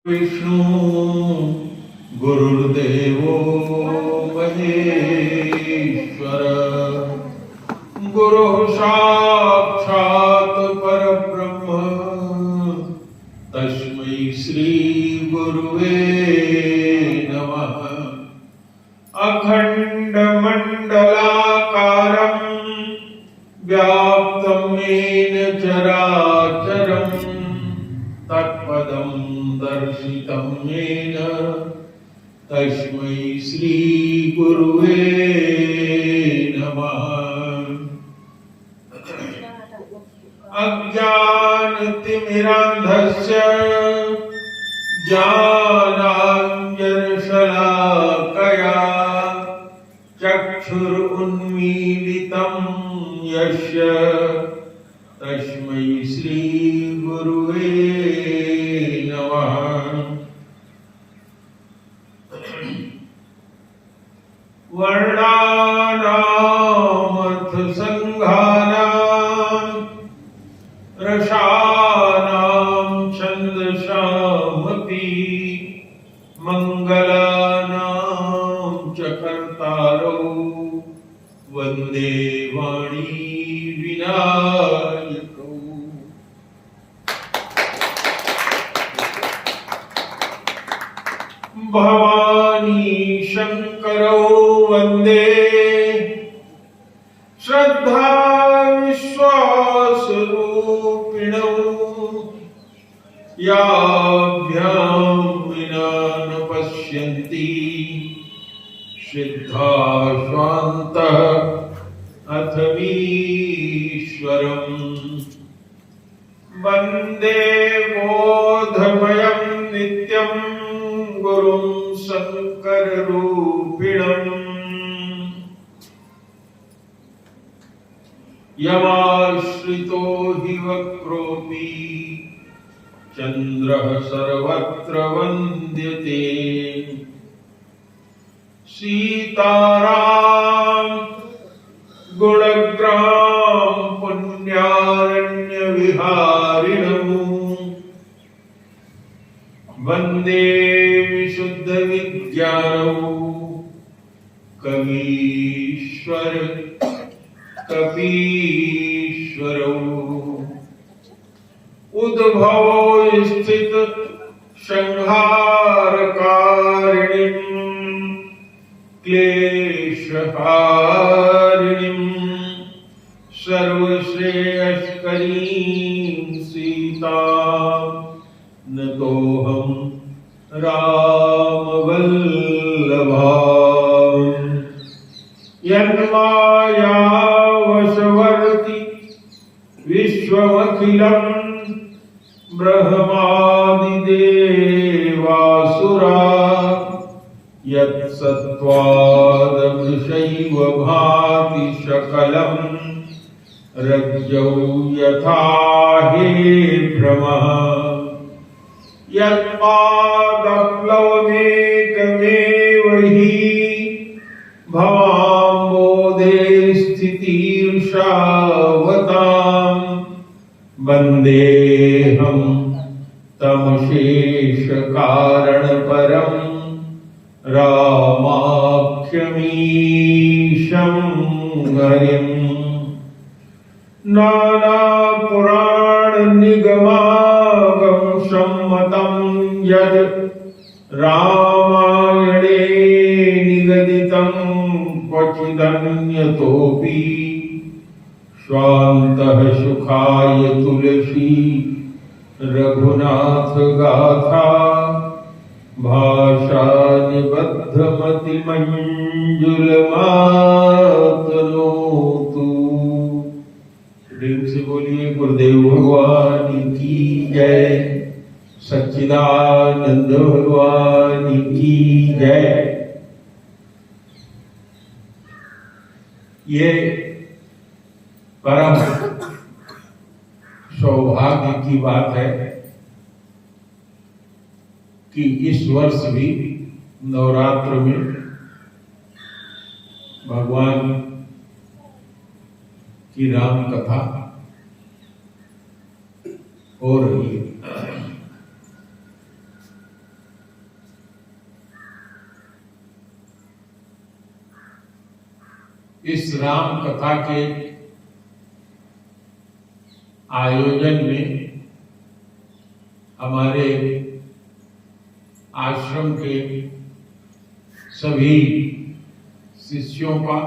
विष्णु गुरुर्देवो महेश्वर गुरुः साक्षात् परब्रह्म तस्मै श्री गुरुवे नमः। अखंड मंडलाकारं व्याप्तं येन चराचरं तत्पदं दर्शितं येन तस्मै श्री गुरुवे नमः। अज्ञानतिमिरान्धस्य ज्ञानाञ्जनशलाकया चक्षुरुन्मीलितं यस्य तस्मै श्री गुरुवे नमः। वर्णानामर्थ संघानां रसानां छन्दसामपि मंगलानां च कर्तारौ वन्दे वाणी विनायकौ। भवानी शंकरौ वन्दे श्रद्धा विश्वासरूपिणौ याभ्यां विना न पश्यन्ति सिद्धाश्वान्तः अथमीश्वरम्। वन्दे बोधमयं नित्यं गुरुं शङ्कररूपिणम्। यमाश्रितो हि वक्रोऽपि चन्द्रः सर्वत्र वन्द्यते। सीताराम गुणग्राम पुण्यारण्य विहारिणौ वन्दे विशुद्ध विज्ञानौ कवीश्वर कपीश्वरौ। उद्भवो स्थित संहारकारिणीं क्लेशहारिणीं सर्वश्रेयस्करीं सीतां नतोऽहं रामवल्लभाम्। यन्मायावशवर्ति विश्वमखिलं ब्रह्मादिदेवासुरा यत्सत्त्वादमृषैव भाति सकलं रज्जौ यथा हे भ्रमः। यत्पादप्लवमेकमेव हि भवाम्बोधे स्थितिर्षावताम्। वन्देऽहं तमशेषकारणपरं रामाख्यमीशं हरिम्। नानापुराणनिगमागम सम्मतं यद् रामायणे निगदितं क्वचिदन्यतोऽपि स्वान्तः सुखाय तुलसी रघुनाथ गाथा भाषा निबद्धमतिमंजुलमातनोतु। प्रेम से बोलिए गुरुदेव भगवान की जय, सच्चिदानंद भगवान की जय। ये परम सौभाग्य की बात है कि इस वर्ष भी नवरात्र में भगवान की राम कथा हो रही है। इस राम कथा के आयोजन में हमारे आश्रम के सभी शिष्यों का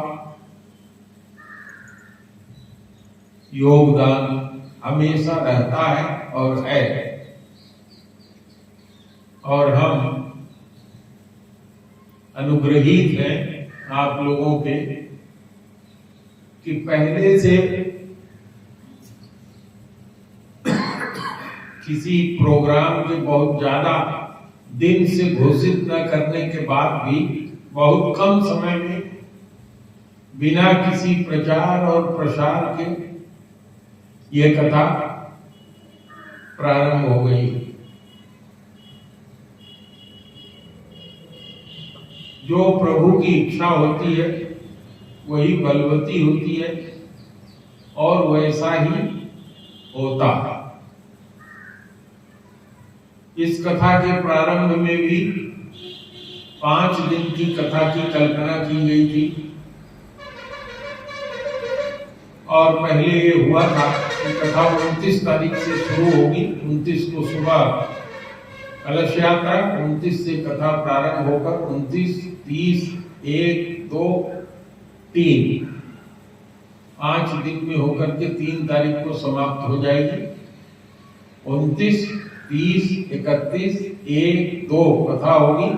योगदान हमेशा रहता है और है, और हम अनुग्रहित हैं आप लोगों के कि पहले से किसी प्रोग्राम के बहुत ज्यादा दिन से घोषित न करने के बाद भी बहुत कम समय में बिना किसी प्रचार और प्रसार के ये कथा प्रारंभ हो गई। जो प्रभु की इच्छा होती है वही बलवती होती है और वैसा ही होता है। इस कथा के प्रारंभ में भी 5 दिन की कथा की कल्पना की गई थी और पहले ये हुआ था कि कथा 29 तारीख से शुरू होगी। 29 को सुबह कलश यात्रा, 29 से कथा प्रारंभ होकर 29, 30, 1, 2, 3 5 दिन में होकर के 3 तारीख को समाप्त हो जाएगी। 29, 30, 31, 1, 2 कथा होगी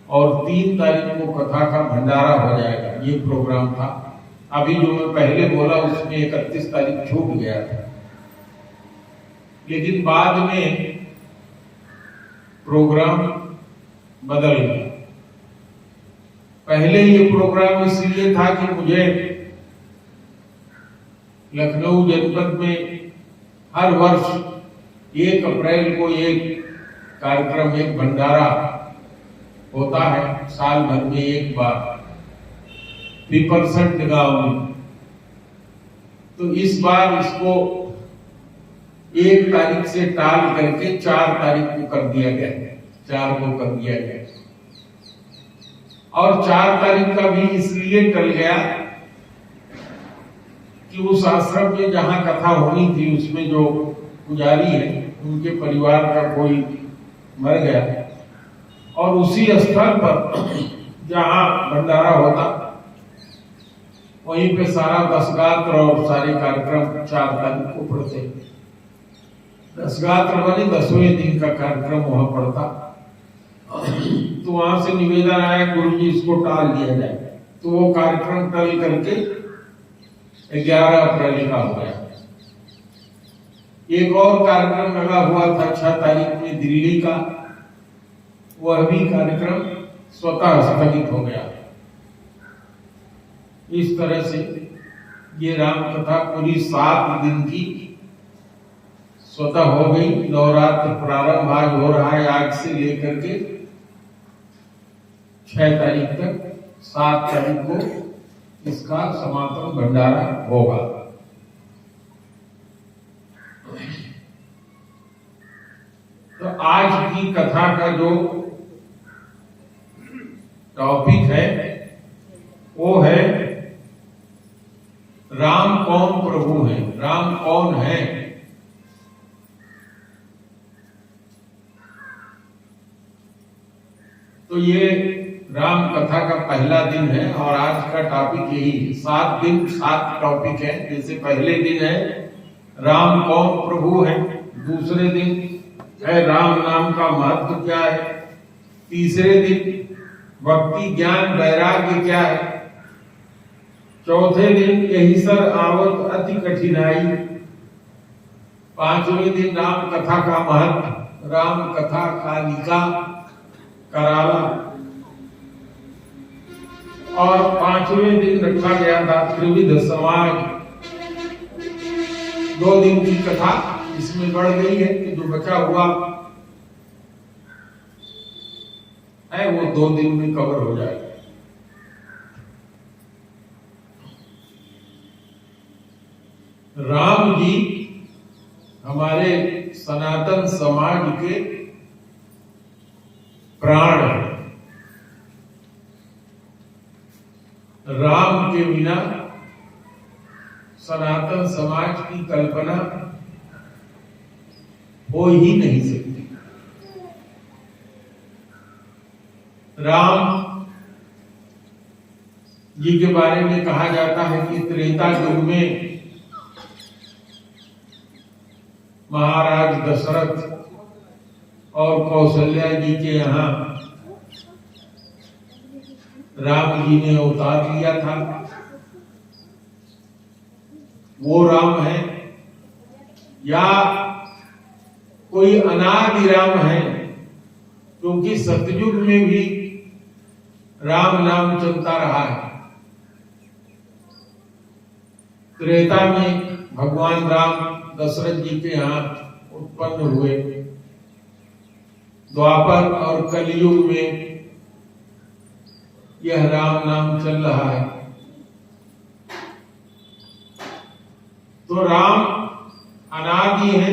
और 3 तारीख को कथा का भंडारा हो जाएगा। ये प्रोग्राम था। अभी जो मैं पहले बोला उसमें 31 तारीख छूट गया था, लेकिन बाद में प्रोग्राम बदल गया। पहले ये प्रोग्राम इसलिए था कि मुझे लखनऊ जनपद में हर वर्ष 1 अप्रैल को एक कार्यक्रम, एक भंडारा होता है साल भर में एक बार पीपरसंट गांव में। तो इस बार इसको 1 तारीख से टाल करके 4 तारीख को कर दिया गया है, 4 को कर दिया गया। और 4 तारीख का भी इसलिए टल गया कि उस आश्रम में जहां कथा होनी थी उसमें जो पुजारी है उनके परिवार का कोई मर गया और उसी स्थल पर जहां भंडारा होता वहीं पे सारा दशगात्र और सारे कार्यक्रम 4 तारीख को पड़ते। दशगात्र माने 10वें दिन का कार्यक्रम वहां पड़ता। तो वहां से निवेदन आया गुरु जी इसको टाल दिया जाए, तो वो कार्यक्रम टल करके 11 अप्रैल का हो गया। एक और कार्यक्रम लगा हुआ था 6 तारीख में दिल्ली का, वह भी कार्यक्रम स्वतः स्थगित हो गया। इस तरह से ये राम कथा पूरी 7 दिन की स्वतः हो गई। नवरात्र प्रारंभ आज हो रहा है, आज से लेकर के 6 तारीख तक। 7 तारीख को इसका समापन भंडारा होगा। तो आज की कथा का जो टॉपिक है वो है राम कौन प्रभु है, राम कौन है। तो ये राम कथा का पहला दिन है और आज का टॉपिक यही है। 7 दिन 7 टॉपिक है। जैसे पहले दिन है राम कौन प्रभु है, दूसरे दिन है राम नाम का महत्व क्या है, तीसरे दिन भक्ति ज्ञान वैराग्य क्या है, चौथे दिन यही सर आवत अति कठिनाई, 5वें दिन राम कथा का महत्व, राम कथा कालिका कराला, और 5वें दिन रखा गया था त्रिविध समाज। 2 दिन की कथा इसमें बढ़ गई है कि जो बचा हुआ है वो 2 दिन में कवर हो जाएगा। राम जी हमारे सनातन समाज के प्राण हैं। राम के बिना सनातन समाज की कल्पना हो ही नहीं सकती। राम जी के बारे में कहा जाता है कि त्रेता युग में महाराज दशरथ और कौशल्या जी के यहाँ राम जी ने अवतार लिया था। वो राम है या कोई अनादि राम है, क्योंकि सतयुग में भी राम नाम चलता रहा है। त्रेता में भगवान राम दशरथ जी के यहाँ उत्पन्न हुए। द्वापर और कलयुग में यह राम नाम चल रहा है। तो राम अनादि है,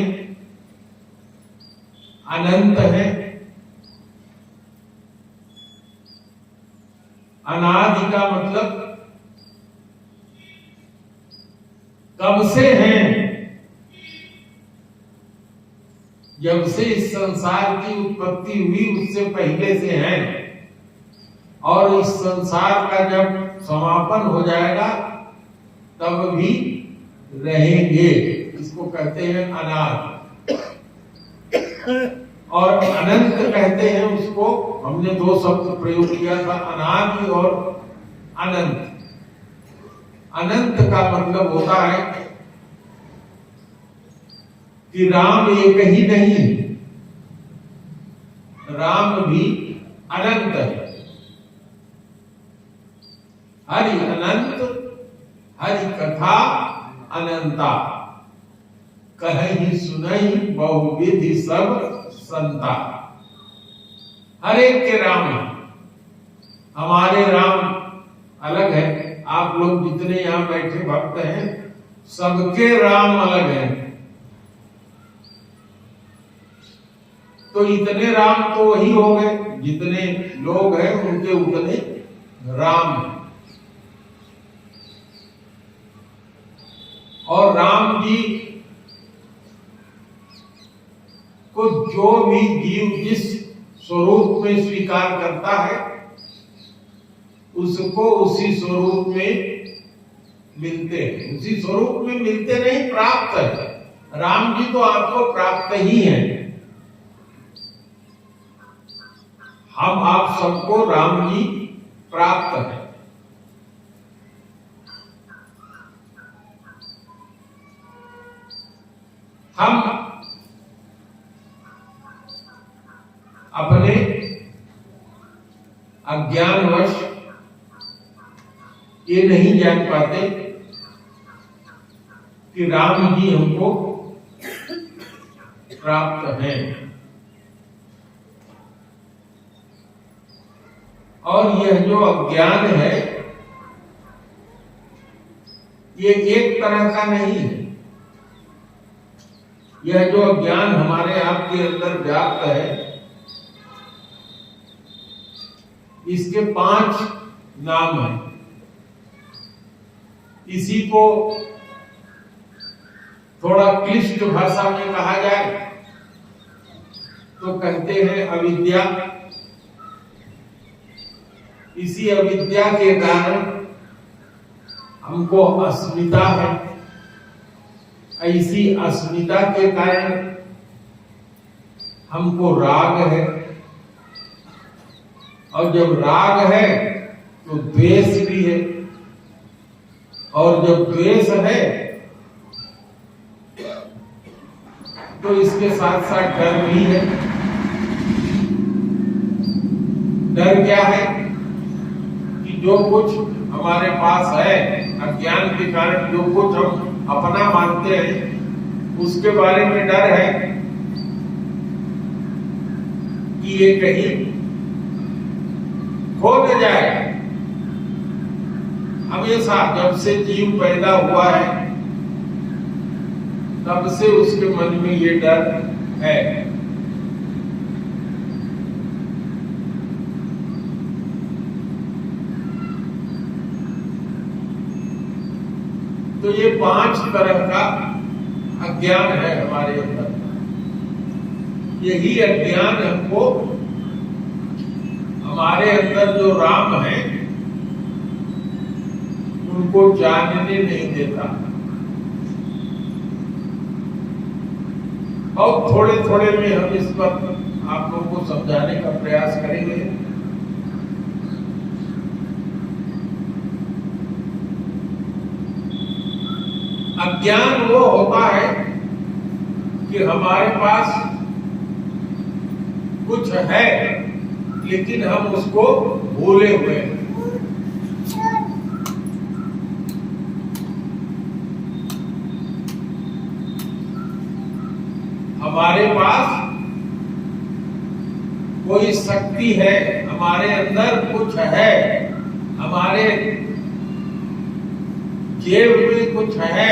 अनंत है। अनादि का मतलब कब से हैं, जब से इस संसार की उत्पत्ति हुई उससे पहले से हैं, और इस संसार का जब समापन हो जाएगा तब भी रहेंगे। इसको कहते हैं अनादि। और अनंत कहते हैं उसको, हमने दो शब्द प्रयोग किया था, अनादि और अनंत। अनंत का मतलब होता है कि राम एक ही नहीं है, राम भी अनंत है। हरि अनंत, हरि कथा अनंता, कहीं सुनई बहुविधि सब संता। हर एक के राम है, हमारे राम अलग है। आप लोग जितने यहाँ बैठे भक्त हैं सबके राम अलग हैं। तो इतने राम तो वही हो गए, जितने लोग हैं उनके उतने राम हैं। और राम जी को जो भी जीव जिस स्वरूप में स्वीकार करता है उसको उसी स्वरूप में मिलते हैं। उसी स्वरूप में मिलते नहीं, प्राप्त है। राम जी तो आपको प्राप्त ही है। हम आप सबको राम जी प्राप्त है। हम अपने अज्ञानवश ये नहीं जान पाते कि राम जी हमको प्राप्त हैं। और यह जो अज्ञान है ये एक तरह का नहीं है। यह जो अज्ञान हमारे आपके अंदर व्याप्त है इसके 5 नाम हैं। इसी को थोड़ा क्लिष्ट भाषा में कहा जाए तो कहते हैं अविद्या। इसी अविद्या के कारण हमको अस्मिता है। ऐसी अस्मिता के कारण हमको राग है, और जब राग है तो द्वेष भी है, और जब द्वेष है तो इसके साथ साथ डर भी है। डर क्या है कि जो कुछ हमारे पास है अज्ञान के कारण, जो कुछ हम अपना मानते हैं उसके बारे में डर है कि ये कहीं खो न जाए। हमेशा जब से जीव पैदा हुआ है तब से उसके मन में ये डर है। तो ये 5 तरह का अज्ञान है हमारे अंदर। यही अज्ञान हमको हमारे अंदर जो राम है उनको जानने नहीं देता। और थोड़े थोड़े में हम इस पर आप लोगों को समझाने का प्रयास करेंगे। अज्ञान वो होता है कि हमारे पास कुछ है लेकिन हम उसको भूले हुए हैं। हमारे पास कोई शक्ति है, हमारे अंदर कुछ है, हमारे जेब में कुछ है,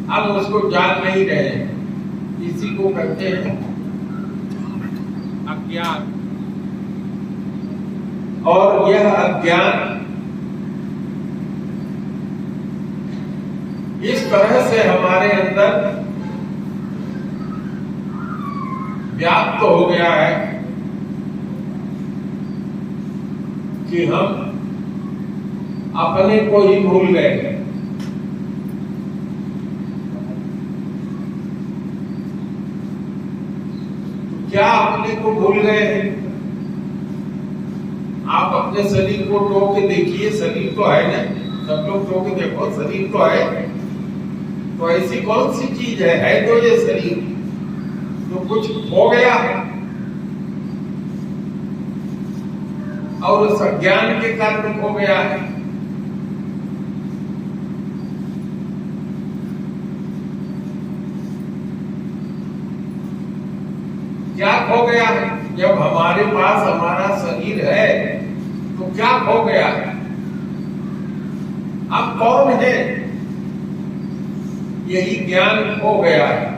हम उसको जान नहीं रहे। इसी को कहते हैं अज्ञान। और यह अज्ञान इस तरह से हमारे अंदर व्याप्त हो गया है कि हम अपने को ही भूल गए। क्या अपने को भूल गए हैं? आप अपने शरीर को टो के देखिए, शरीर तो है ना, सब लोग टो के देखो, शरीर तो है। तो ऐसी कौन सी चीज है तो ये शरीर, तो कुछ हो गया और उस अज्ञान के कारण हो गया है। क्या खो गया है? जब हमारे पास हमारा शरीर है तो क्या खो गया है? हम कौन है? यही ज्ञान खो गया है।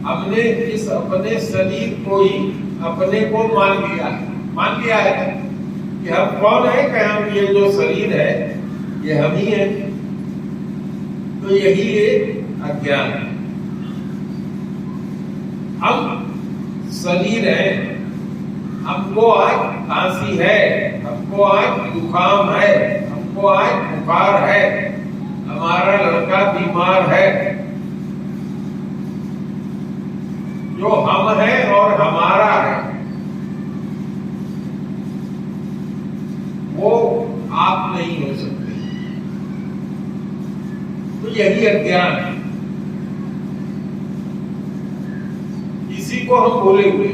हमने इस अपने शरीर को ही अपने को मान लिया है कि हम कौन है, कि हम ये जो शरीर है ये हम ही है। तो यही एक अज्ञान है। हम शरीर है, हमको आज खांसी है, हमको आज जुकाम है, हमको आज बुखार है, हमारा लड़का बीमार है। जो हम है और हमारा है वो आप नहीं हो सकते। तो यही अज्ञान है, इसी को हम बोले हुए।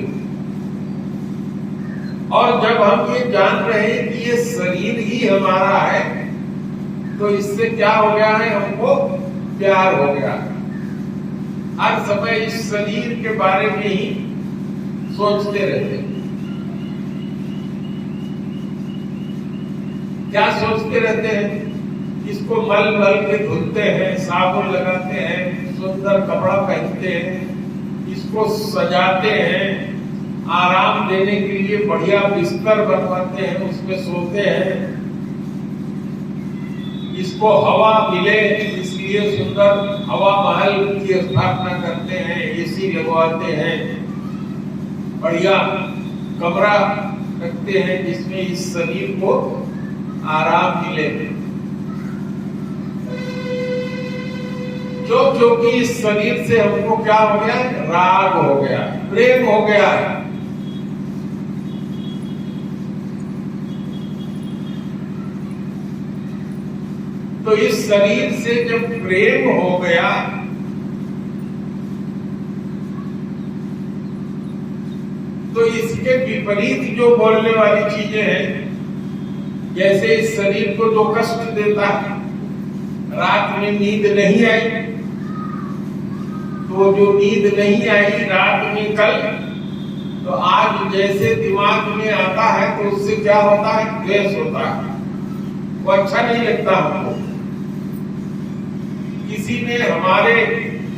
और जब हम ये जान रहे हैं कि ये शरीर ही हमारा है तो इससे क्या हो गया है? हमको प्यार हो गया। हर समय इस शरीर के बारे में ही सोचते रहते हैं। क्या सोचते रहते हैं? इसको मल मल के धुलते हैं, साबुन लगाते हैं, सुंदर कपड़ा पहनते हैं, इसको सजाते हैं, आराम देने के लिए बढ़िया बिस्तर बनवाते हैं, उसमें सोते हैं, इसको हवा मिले इसलिए सुंदर हवा महल की स्थापना करते हैं, एसी लगवाते हैं, बढ़िया कमरा रखते हैं जिसमें इस शरीर को आराम मिले। क्योंकि इस शरीर से हमको क्या हो गया? राग हो गया, प्रेम हो गया। तो इस शरीर से जब प्रेम हो गया तो इसके विपरीत जो बोलने वाली चीजें हैं, जैसे इस शरीर को जो कष्ट देता है, रात में नींद नहीं आई तो जो नींद नहीं आई रात में कल, तो आज जैसे दिमाग में आता है तो उससे क्या होता है? द्वेष होता है, वो अच्छा नहीं लगता हमको। किसी ने हमारे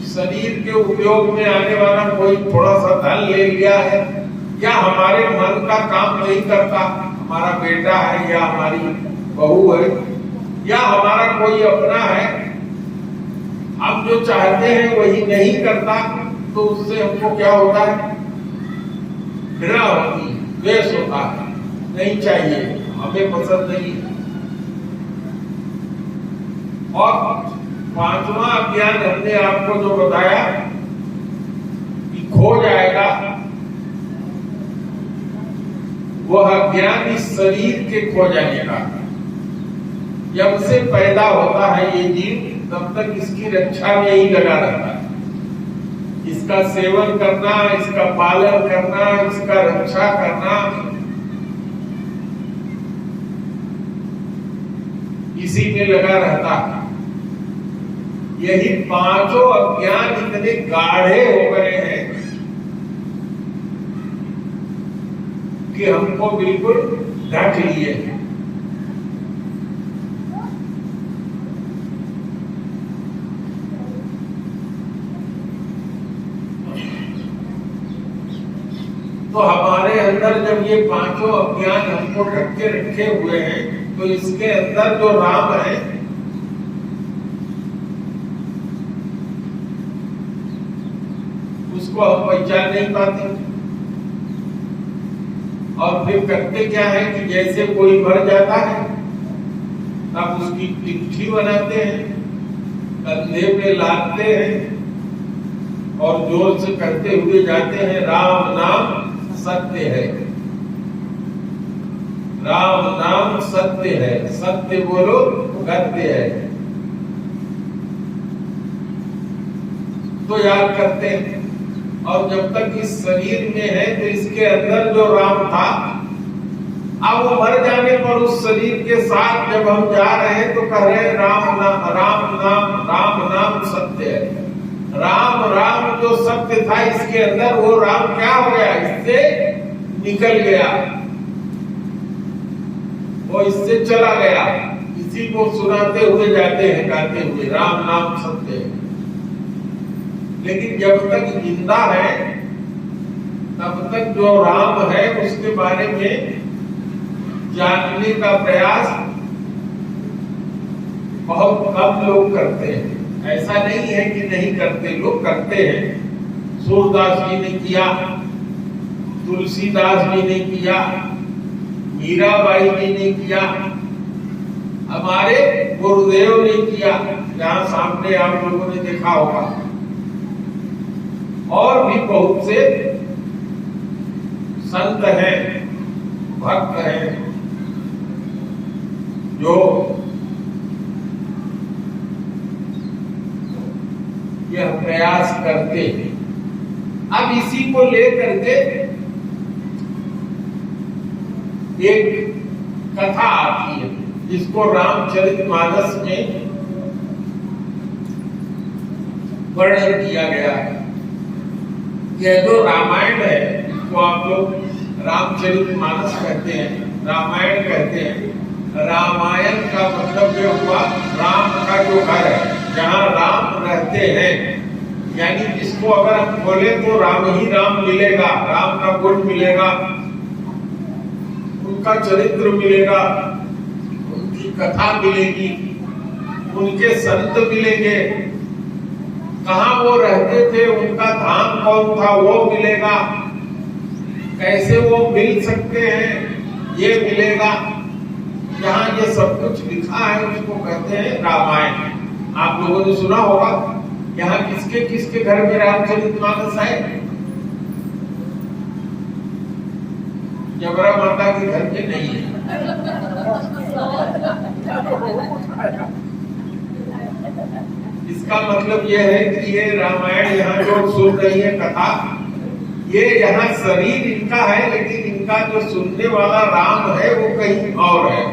शरीर के उपयोग में आने वाला कोई थोड़ा सा धन ले लिया है, या हमारे मन का काम नहीं करता, हमारा बेटा है या हमारी बहू है, या हमारा कोई अपना है, हम जो चाहते हैं वही नहीं करता, तो उससे हमको क्या होता है? घृणा होती है, द्वेष होता है, नहीं चाहिए, हमें पसंद नहीं। और पांचवा अज्ञान हमने आपको जो बताया कि खो जाएगा, वह अज्ञान इस शरीर के खो जाने का। जब से पैदा होता है ये जीव, तब तक इसकी रक्षा में ही लगा रहता है। इसका सेवन करना, इसका पालन करना, इसका रक्षा करना, इसी में लगा रहता है। यही पांचों अज्ञान इतने गाढ़े हो गए हैं कि हमको बिल्कुल ढक लिए हैं। तो हमारे अंदर जब ये पांचों अज्ञान हमको ढक के रखे हुए हैं, तो इसके अंदर जो राम है उसको हम पहचान नहीं पाते। और फिर करते क्या है कि जैसे कोई मर जाता है, तब उसकी चिट्ठी बनाते हैं, कंधे पे लादते हैं और जोर से करते हुए जाते हैं, राम नाम सत्य है, राम नाम सत्य है, सत्य बोलो गत्य है। तो याद करते हैं। और जब तक इस शरीर में है, तो इसके अंदर जो राम था, अब वो मर जाने पर उस शरीर के साथ जब हम जा रहे हैं, तो कह रहे हैं राम नाम सत्य है। राम राम जो सत्य था इसके अंदर, वो राम क्या हो गया? इससे निकल गया, वो इससे चला गया। इसी को सुनाते हुए जाते हैं, गाते हुए, राम नाम सत्य है। लेकिन जब तक जिंदा है, तब तक जो राम है उसके बारे में जानने का प्रयास बहुत कम लोग करते हैं। ऐसा नहीं है कि नहीं करते, लोग करते हैं। सूरदास जी ने किया, तुलसीदास जी ने किया, मीराबाई जी ने किया, हमारे गुरुदेव ने किया, जहां सामने आप लोगों ने देखा होगा। और भी बहुत से संत हैं, भक्त हैं, जो यह प्रयास करते हैं। अब इसी को लेकर के एक कथा आती है, जिसको रामचरितमानस में वर्णन किया गया है। यह जो रामायण है, इसको आप लोग रामचरितमानस कहते हैं, रामायण कहते हैं। रामायण का मतलब यह हुआ राम का जो घर है, जहाँ राम रहते हैं, यानी जिसको अगर हम खोले तो राम ही राम मिलेगा, राम का गुण मिलेगा, उनका चरित्र मिलेगा, उनकी कथा मिलेगी, उनके संत मिलेंगे, कहाँ वो रहते थे, उनका धाम कौन था वो मिलेगा, कैसे वो मिल सकते हैं ये मिलेगा। जहाँ ये सब कुछ लिखा है उसको कहते हैं रामायण। आप लोगों ने सुना होगा, यहाँ किसके किसके घर में रामचरितमानस है? जबरा माता के घर में नहीं है। इसका मतलब यह है कि ये रामायण यहाँ जो सुन रही है कथा, ये यहाँ शरीर इनका है, लेकिन इनका जो सुनने वाला राम है वो कहीं और है,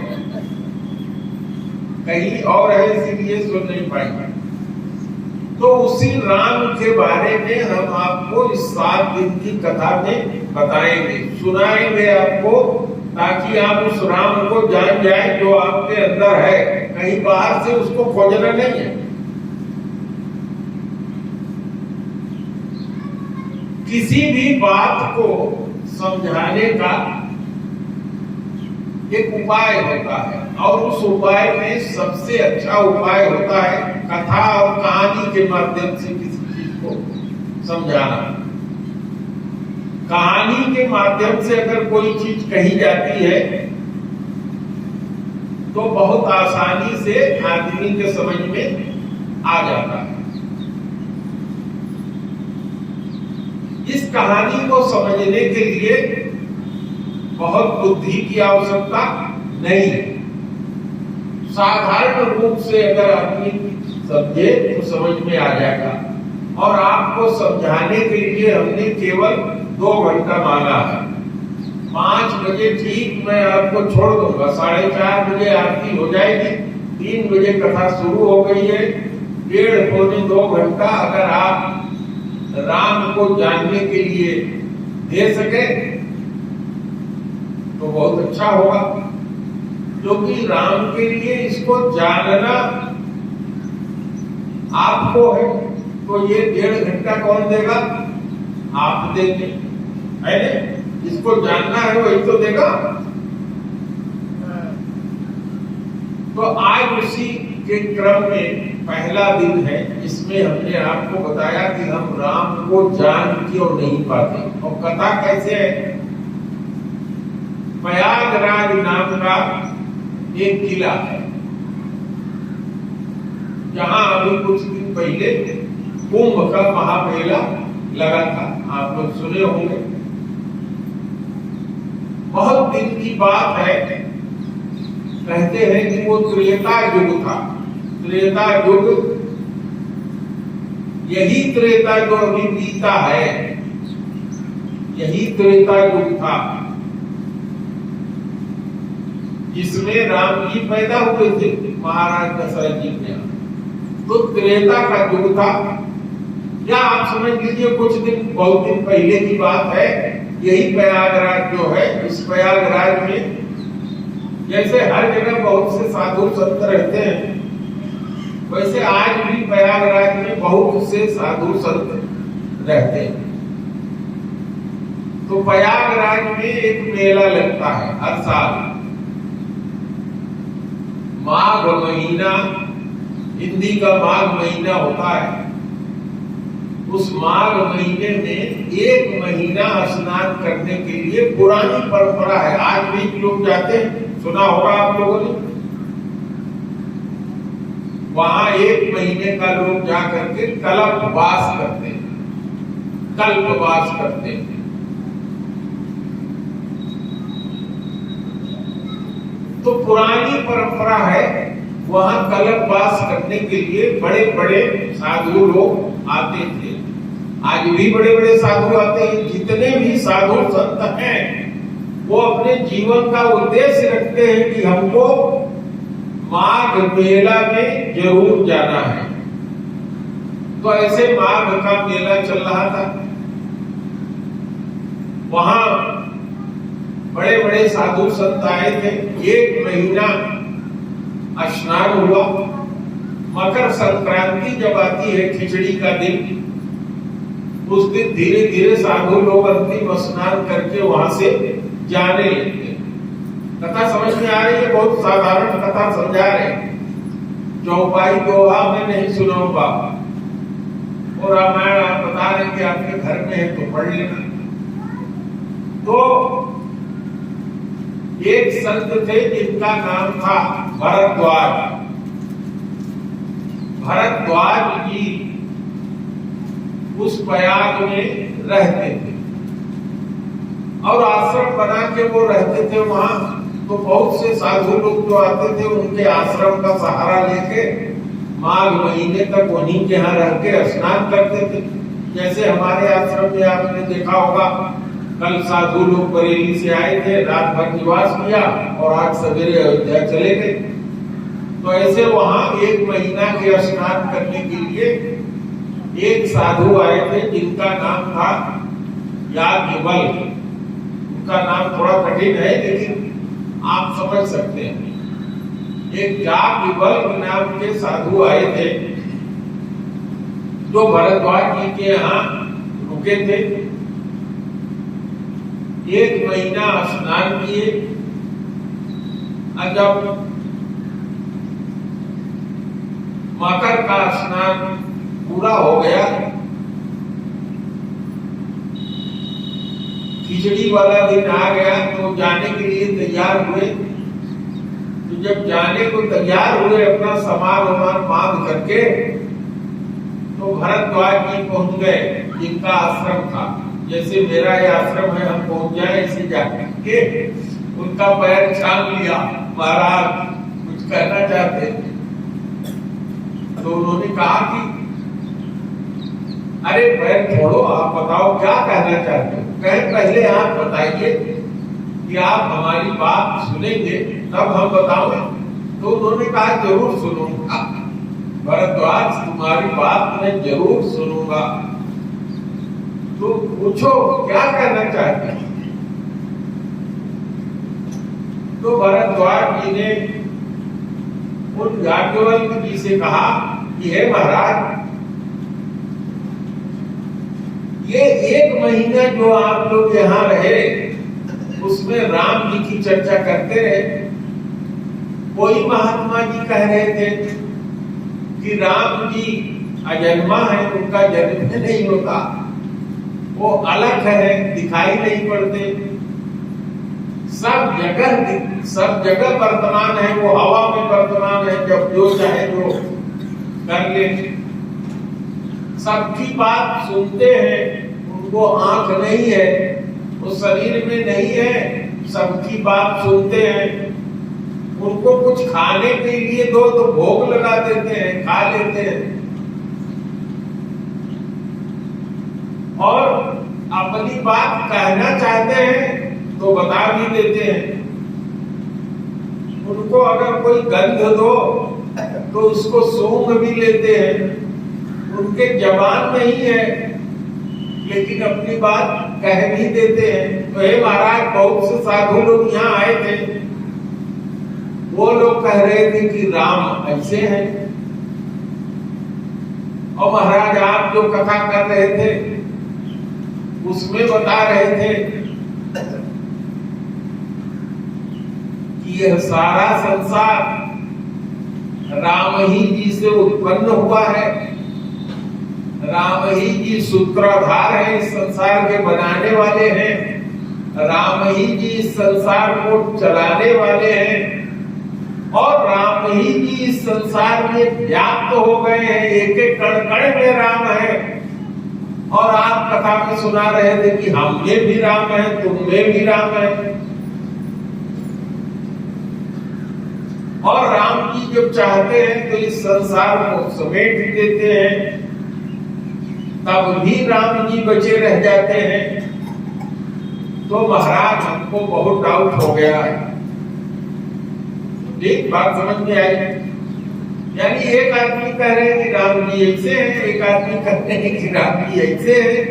कहीं और है, इसीलिए सुन नहीं पाएंगे। तो उसी राम के बारे में हम आपको इस 7 दिन की कथा में बताएंगे, सुनाएंगे आपको, ताकि आप उस राम को जान जाए जो आपके अंदर है, कहीं बाहर से उसको खोजना नहीं है। किसी भी बात को समझाने का एक उपाय होता है, और उस उपाय में सबसे अच्छा उपाय होता है कथा और कहानी के माध्यम से किसी चीज को समझाना। कहानी के माध्यम से अगर कोई चीज कही जाती है तो बहुत आसानी से आदमी के समझ में आ जाता है। इस कहानी को समझने के लिए बहुत बुद्धि की आवश्यकता नहीं है। साधारण रूप से अगर आदमी समझे तो समझ में आ जाएगा। और आपको समझाने के लिए हमने केवल 2 घंटा मांगा है। 5 बजे ठीक मैं आपको छोड़ दूंगा, 4:30 बजे आरती हो जाएगी, 3 बजे कथा शुरू हो गई है। 1.5 पौने 2 घंटा अगर आप राम को जानने के लिए दे सके तो बहुत अच्छा होगा, क्योंकि राम के लिए इसको जानना आपको है। तो ये 1.5 घंटा कौन देगा? आप देंगे, है ना? इसको जानना है वही तो देगा। तो आज उसी के क्रम में पहला दिन है, इसमें हमने आपको बताया कि हम राम को जान क्यों नहीं पाते। और कथा कैसे है? प्रयागराज नाम का एक किला है, जहां अभी कुछ दिन पहले कुंभ का महामेला लगा था, आप लोग सुने होंगे। बहुत दिन की बात है। कहते हैं कि वो त्रेता युग था। त्रेता युग, यही त्रेता जो अभी बीता है, यही त्रेता युग था जिसमें राम जी पैदा हुए थे महाराज दशरथ जी के। तो त्रेता का युग था, या आप समझ लीजिए कुछ दिन, बहुत दिन पहले की बात है। यही प्रयागराज जो है, इस प्रयागराज में जैसे हर जगह बहुत से साधु संत रहते हैं, वैसे आज भी प्रयागराज में बहुत से साधु संत रहते हैं। तो प्रयागराज में एक मेला लगता है हर साल, माघ महीना, हिंदी का माघ महीना होता है। उस माघ महीने में 1 महीना स्नान करने के लिए पुरानी परंपरा है। आज भी लोग जाते हैं, सुना होगा आप लोगों ने। वहां 1 महीने का लोग जा करके कल्पवास करते हैं, कल्पवास करते हैं। तो पुरानी परंपरा है, वहां कल्पवास करने के लिए बड़े बड़े साधु लोग आते थे। आज भी बड़े बड़े साधु आते हैं। जितने भी साधु संत हैं वो अपने जीवन का उद्देश्य रखते हैं कि हमको माघ मेला में जरूर जाना है। तो ऐसे माघ का मेला चल रहा था, वहां बड़े बड़े साधु संत आए थे। 1 महीना स्नान हुआ। मकर संक्रांति जब आती है, खिचड़ी का दिन, उस दिन धीरे धीरे साधु लोग अंतिम स्नान करके वहां से जाने लगते। कथा समझ में आ रही है? बहुत साधारण कथा समझा रहे। चौपाई दोहा में नहीं सुनाऊंगा, और रामायण आप बता रहे कि आपके घर में है तो पढ़ लेना। तो एक संत थे जिनका नाम था भरद्वाज। भरद्वाज जी उस प्रयाग में रहते थे और आश्रम बना के वो रहते थे वहां। तो बहुत से साधु लोग जो आते थे उनके आश्रम का सहारा लेके माघ महीने तक उन्हीं के यहाँ रह के स्नान करते थे। जैसे हमारे आश्रम में आपने देखा होगा, कल साधु लोग बरेली से आए थे, रात भर निवास किया और आज सवेरे अयोध्या चले गए। तो ऐसे वहां 1 महीना के स्नान करने के लिए एक साधु आए थे जिनका नाम था याज्ञवल्क्य। उनका नाम थोड़ा कठिन है लेकिन आप समझ सकते हैं। एक याज्ञवल्क्य नाम के साधु आए थे जो भरद्वाज जी के यहाँ रुके थे। 1 महीना स्नान किए, जब मकर का स्नान पूरा हो गया, खिचड़ी वाला दिन आ गया, तो जाने के लिए तैयार हुए। तो जब जाने को तैयार हुए अपना सामान वामान बांध करके, तो भरद्वाज जी पहुंच गए जिनका आश्रम था। जैसे मेरा ये आश्रम है, हम पहुंच जाए ऐसे जाके उनका पैर छान लिया। महाराज कुछ कहना चाहते, तो उन्होंने कहा कि अरे पैर छोड़ो, आप बताओ क्या कहना चाहते हो। कहे पहले आप बताइए कि आप हमारी बात सुनेंगे तब हम बताओगे। तो उन्होंने कहा जरूर सुनूंगा भरद्वाज, तुम्हारी बात मैं जरूर सुनूंगा। तो पूछो क्या कहना चाहते हैं। तो भरद्वाज जी ने उन याज्ञवल्क्य जी से कहा कि हे महाराज, ये 1 महीना जो आप लोग यहाँ रहे, उसमें राम जी की चर्चा करते रहे। कोई महात्मा जी कह रहे थे कि राम जी अजन्मा है, उनका जन्म नहीं होता, वो अलग है, दिखाई नहीं पड़ते, सब जगह वर्तमान है, वो हवा में वर्तमान है, जब जो चाहे जो कर ले। सबकी बात सुनते हैं, उनको आंख नहीं है, वो शरीर में नहीं है, सबकी बात सुनते हैं। उनको कुछ खाने के लिए दो तो भोग लगा देते हैं, खा लेते हैं, और अपनी बात कहना चाहते हैं तो बता भी देते हैं। उनको अगर कोई गंध दो तो उसको सूंघ भी लेते हैं। उनके जबान नहीं है, लेकिन अपनी बात कह भी देते हैं। तो हे महाराज, बहुत से साधु लोग यहाँ आए थे, वो लोग कह रहे थे कि राम ऐसे हैं, और महाराज आप जो कथा कर रहे थे उसमें बता रहे थे कि यह सारा संसार राम ही जी से उत्पन्न हुआ है, राम ही जी सूत्रधार है, इस संसार के बनाने वाले हैं, राम ही जी इस संसार को चलाने वाले हैं, और राम ही जी इस संसार में व्याप्त हो गए हैं, एक एक कण कण में राम है। और आप कथा में सुना रहे थे कि हम में भी राम है, तुम में भी राम है। और राम जी जब चाहते हैं तो इस संसार को समेट देते हैं, तब भी राम जी बचे रह जाते हैं। तो महाराज हमको बहुत डाउट हो गया है। एक बात समझ में आई, यानी एक आदमी कह रहे हैं कि राम जी ऐसे हैं, एक आदमी कहते हैं कि राम जी ऐसे हैं।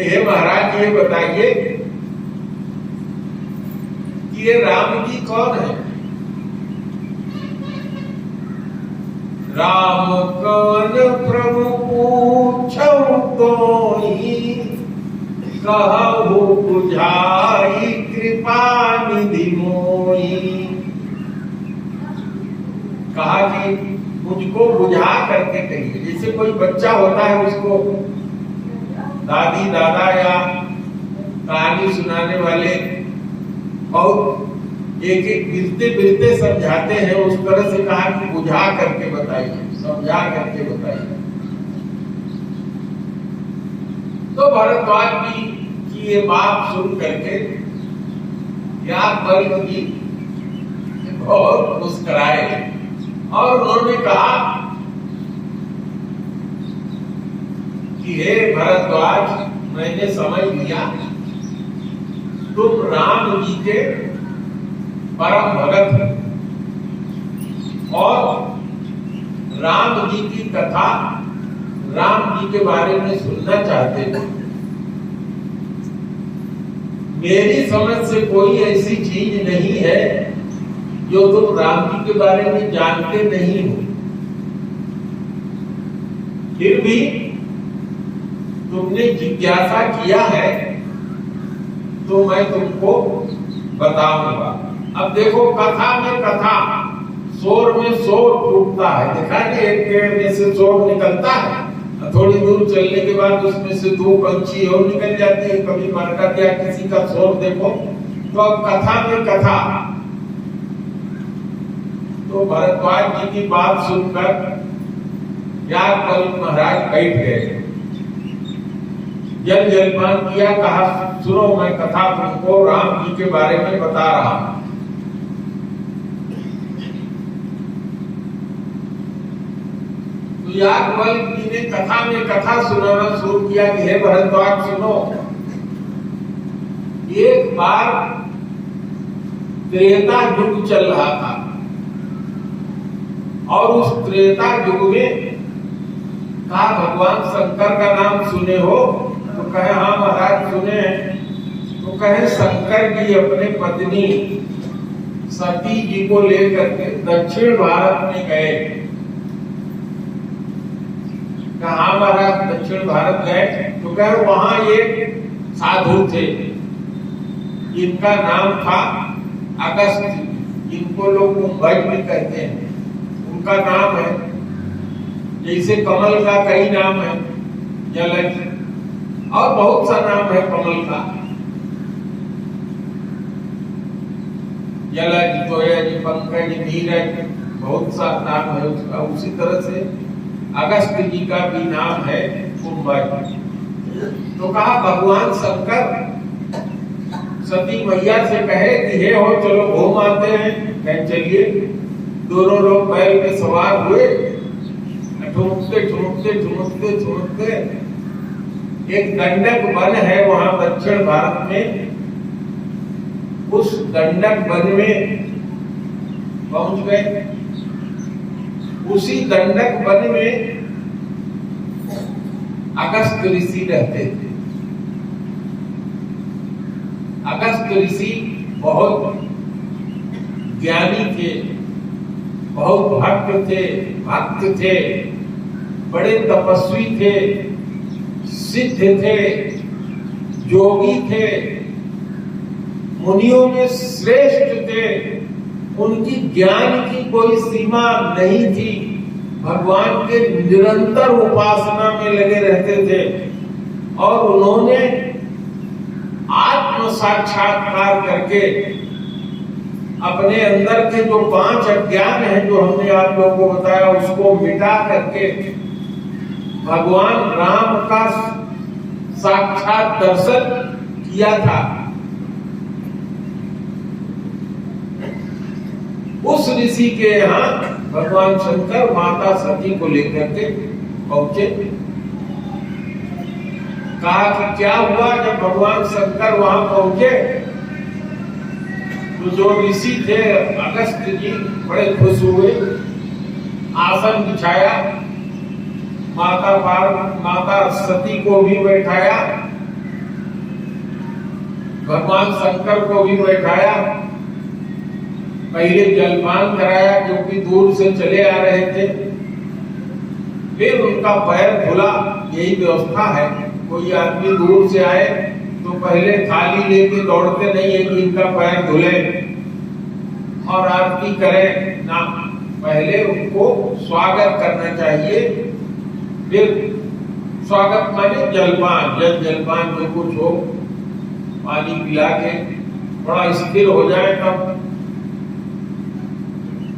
हे महाराज, ये बताइए कि ये राम जी कौन है? राम कौन प्रभु पूछो तोहि, कहु बुझाई कृपा निधि मोहि। कहा कि मुझको बुझा करके कहिए। जैसे कोई बच्चा होता है, उसको दादी दादा या कहानी सुनाने वाले बहुत एक एक बिरते बिरते समझाते हैं, उस तरह से कहा कि बुझा करके बताइए, समझा करके बताइए। तो भरद्वाज जी की ये बात सुन करके याज्ञवल्क्य जी बहुत मुस्कुराए, और उन्होंने कहा कि हे भरद्वाज, मैंने समझ लिया तुम राम जी के परम भगत हो, और राम जी की कथा, राम जी के बारे में सुनना चाहते हो। मेरी समझ से कोई ऐसी चीज नहीं है जो तुम राम जी के बारे में जानते नहीं हो, फिर भी तुमने जिज्ञासा किया है तो मैं तुमको बताऊंगा। अब देखो कथा में कथा, शोर में शोर टूटता है। देखा कि एक पेड़ में से शोर निकलता है, थोड़ी दूर चलने के बाद उसमें से दो पंछी और निकल जाते हैं, कभी मरकत या किसी का शोर देखो। तो कथा में कथा। तो भरद्वाज जी की बात सुनकर याज्ञवल्क्य महाराज बैठ गए, जल जलपान किया, कहा सुनो मैं कथा तुमको राम जी के बारे में बता रहा हूं। तो याज्ञवल्क्य जी ने कथा में कथा सुनाना शुरू किया कि हे भरद्वाज सुनो, एक बार त्रेता युग चल रहा था और उस त्रेता युग में कहा भगवान शंकर का नाम सुने हो? तो कहे हाँ महाराज सुने। तो कहे शंकर जी अपने पत्नी सती जी को लेकर के दक्षिण भारत में गए। कहा महाराज दक्षिण भारत गए? तो कहे वहां एक साधु थे, इनका नाम था अगस्त्य, इनको लोग मुंबई भी कहते हैं। उनका नाम है, जैसे कमल का कई नाम है, जलज और बहुत सा नाम है कमल का, जलज, तोयज, पंकज, नीरज, बहुत सा नाम है उसका। उसी तरह से अगस्त्य जी का भी नाम है मुंबई। तो कहा भगवान शंकर सती मैया से कहे कि हे हो चलो घूम आते हैं। कहे चलिए। दोनों लोग बैल पे सवार हुए, ठुमकते ठुमकते ठुमकते ठुमकते एक गंडक वन है वहां दक्षिण भारत में, उस गंडक वन में पहुंच गए। उसी गंडक वन में अगस्त्य ऋषि रहते थे। अगस्त्य ऋषि बहुत ज्ञानी थे, बहुत भक्त थे, बड़े तपस्वी थे, सिद्ध थे, योगी थे, मुनियों में श्रेष्ठ थे। उनकी ज्ञान की कोई सीमा नहीं थी, भगवान के निरंतर उपासना में लगे रहते थे। और उन्होंने आत्म साक्षात्कार करके अपने अंदर के जो 5 अज्ञान हैं जो हमने आप लोगों को बताया, उसको मिटा करके भगवान राम का साक्षात दर्शन किया था। उस ऋषि के यहाँ भगवान शंकर माता सती को लेकर के पहुंचे। कहा कि क्या हुआ? जब भगवान शंकर वहां पहुंचे तो जो ऋषि थे अगस्त्य जी बड़े खुश हुए, आसन बिछाया, माता सती को भी बैठाया, भगवान शंकर को भी बैठाया, पहले जलपान कराया क्योंकि दूर से चले आ रहे थे, फिर उनका पैर धुला। यही व्यवस्था है, कोई आदमी दूर से आए तो पहले थाली लेके दौड़ते नहीं है कि इनका पैर धुले और आरती करें ना, पहले उनको स्वागत करना चाहिए। फिर स्वागत माने जलपान, जल जलपान जो कुछ हो, पानी पिला के थोड़ा स्थिर हो जाए तब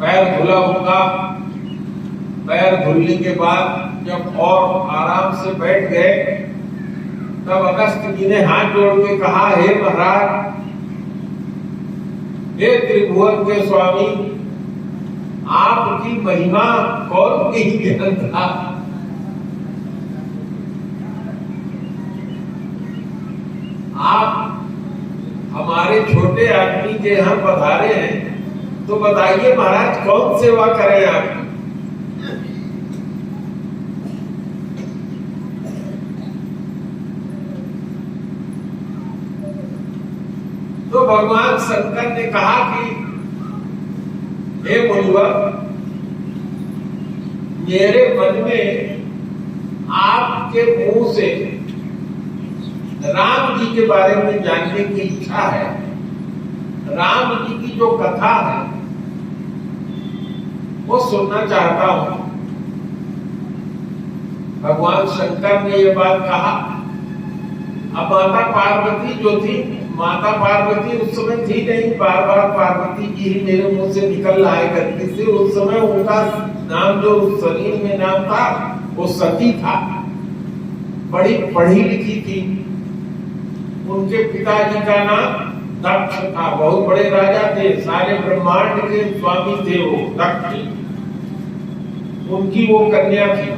पैर धुला उनका। पैर धुलने के बाद जब और आराम से बैठ गए तब अगस्त्य जी ने हाथ जोड़ के कहा, हे महाराज, हे त्रिभुवन के स्वामी, आपकी महिमा कौन नहीं जानता। आप हमारे छोटे आदमी के यहाँ पधारे हैं, तो बताइए महाराज कौन सेवा करें आपकी। तो भगवान शंकर ने कहा कि हे मुनिवर, मेरे मन में आपके मुंह से राम जी के बारे में जानने की इच्छा है। राम जी की जो कथा है वो सुनना चाहता हूं। भगवान शंकर ने ये बात कहा। अब माता पार्वती जो थी, माता पार्वती उस समय थी नहीं, बार बार पार्वती जी ही मेरे मुंह से निकल रहा है करती थी। उस समय उनका नाम जो शरीर में नाम था वो सती था, बड़ी पढ़ी लिखी थी। उनके पिताजी का नाम दक्ष था, बहुत बड़े राजा थे, सारे ब्रह्मांड के स्वामी थे वो दक्ष। उनकी वो कन्या थी,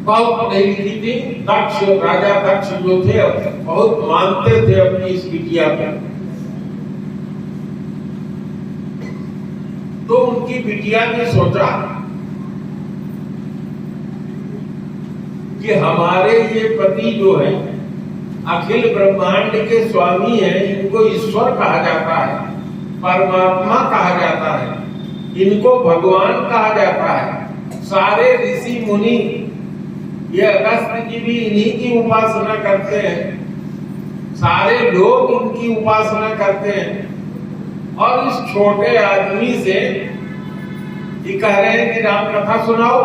बहुत पढ़ी लिखी थी। दक्ष, राजा दक्ष जो थे बहुत मानते थे अपनी इस बिटिया को। तो उनकी बिटिया ने सोचा कि हमारे ये पति जो है अखिल ब्रह्मांड के स्वामी हैं, इनको ईश्वर कहा जाता है, परमात्मा कहा जाता है, इनको भगवान कहा जाता है। सारे ऋषि मुनि, ये अगस्त्य जी भी इन्हीं की उपासना करते हैं, सारे लोग इनकी उपासना करते हैं। और इस छोटे आदमी से ये कह रहे हैं कि राम कथा सुनाओ।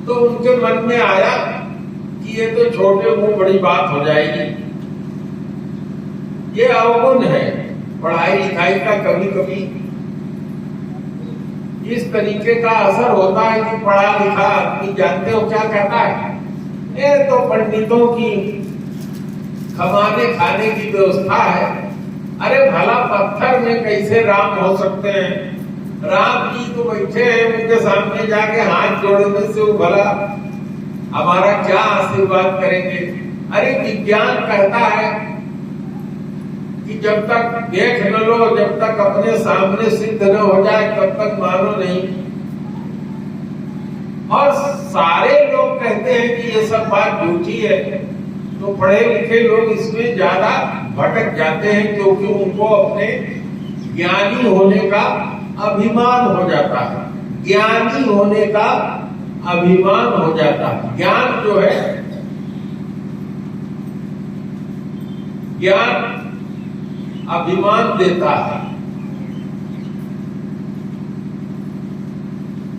तो उनके मन में आया कि ये तो छोटे मुंह बड़ी बात हो जाएगी, ये अवगुण है। पढ़ाई लिखाई का कभी कभी इस तरीके का असर होता है कि पढ़ा लिखा आदमी, जानते हो क्या कहता है, ये तो पंडितों की कमाने खाने की व्यवस्था है। अरे भला पत्थर में कैसे राम हो सकते हैं? राम जी तो बैठे हैं, उनके सामने जाके हाथ जोड़ने से वो भला हमारा क्या आशीर्वाद करेंगे? अरे विज्ञान कहता है कि जब तक देख न लो, जब तक अपने सामने सिद्ध न हो जाए, तब तक मानो नहीं। और सारे लोग कहते हैं कि ये सब बात झूठी है। तो पढ़े लिखे लोग इसमें ज्यादा भटक जाते हैं, क्योंकि उनको अपने ज्ञानी होने का अभिमान हो जाता है, ज्ञानी होने का अभिमान हो जाता है। ज्ञान जो है, ज्ञान अभिमान देता है।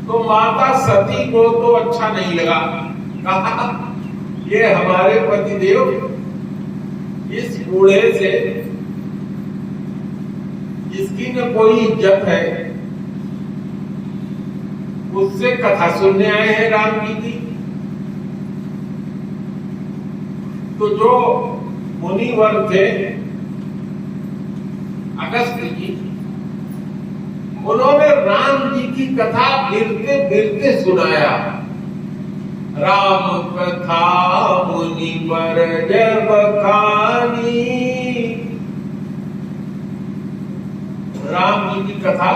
तो माता सती को तो अच्छा नहीं लगा, कहा ये हमारे पतिदेव इस बूढ़े से, जिसकी न कोई इज्जत है, उससे कथा सुनने आए हैं राम जी की। तो जो मुनिवर थे अगस्त्य जी, उन्होंने राम जी की कथा फिरते फिरते सुनाया। राम कथा मुनि पर जब खानी, राम जी की कथा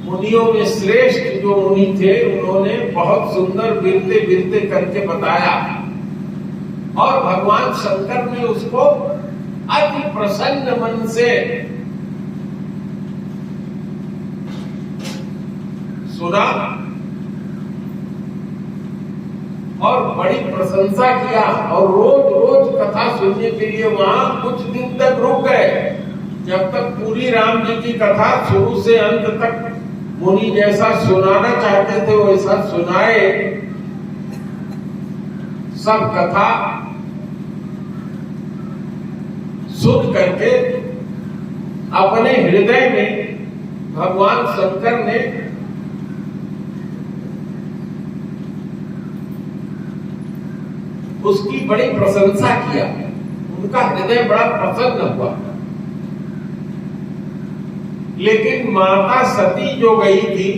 मुनियों में श्रेष्ठ जो मुनि थे, उन्होंने बहुत सुंदर फिरते फिरते करके बताया। और भगवान शंकर ने उसको अति प्रसन्न मन से सुना और बड़ी प्रशंसा किया। और रोज रोज कथा सुनने के लिए वहां कुछ दिन तक रुक गए, जब तक पूरी राम जी की कथा शुरू से अंत तक मुनि जैसा सुनाना चाहते थे वैसा सुनाए। सब कथा सुन करके अपने हृदय में भगवान शंकर ने उसकी बड़ी प्रशंसा किया। उनका हृदय बड़ा प्रसन्न हुआ। लेकिन माता सती जो गई थी,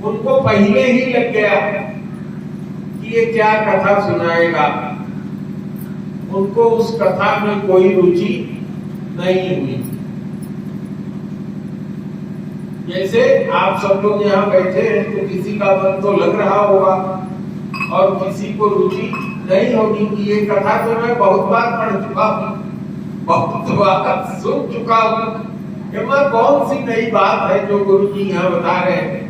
उनको पहले ही लग गया कि ये क्या कथा सुनाएगा। उनको उस कथा में कोई रुचि नहीं हुई। जैसे आप सब लोग यहाँ बैठे हैं तो किसी का मन तो लग रहा होगा और किसी को रुचि नहीं होगी कि ये कथा तो मैं बहुत बार पढ़ चुका हूँ, बहुत बार सुन चुका हूँ, मैं कौन सी नई बात है जो गुरु जी यहाँ बता रहे हैं।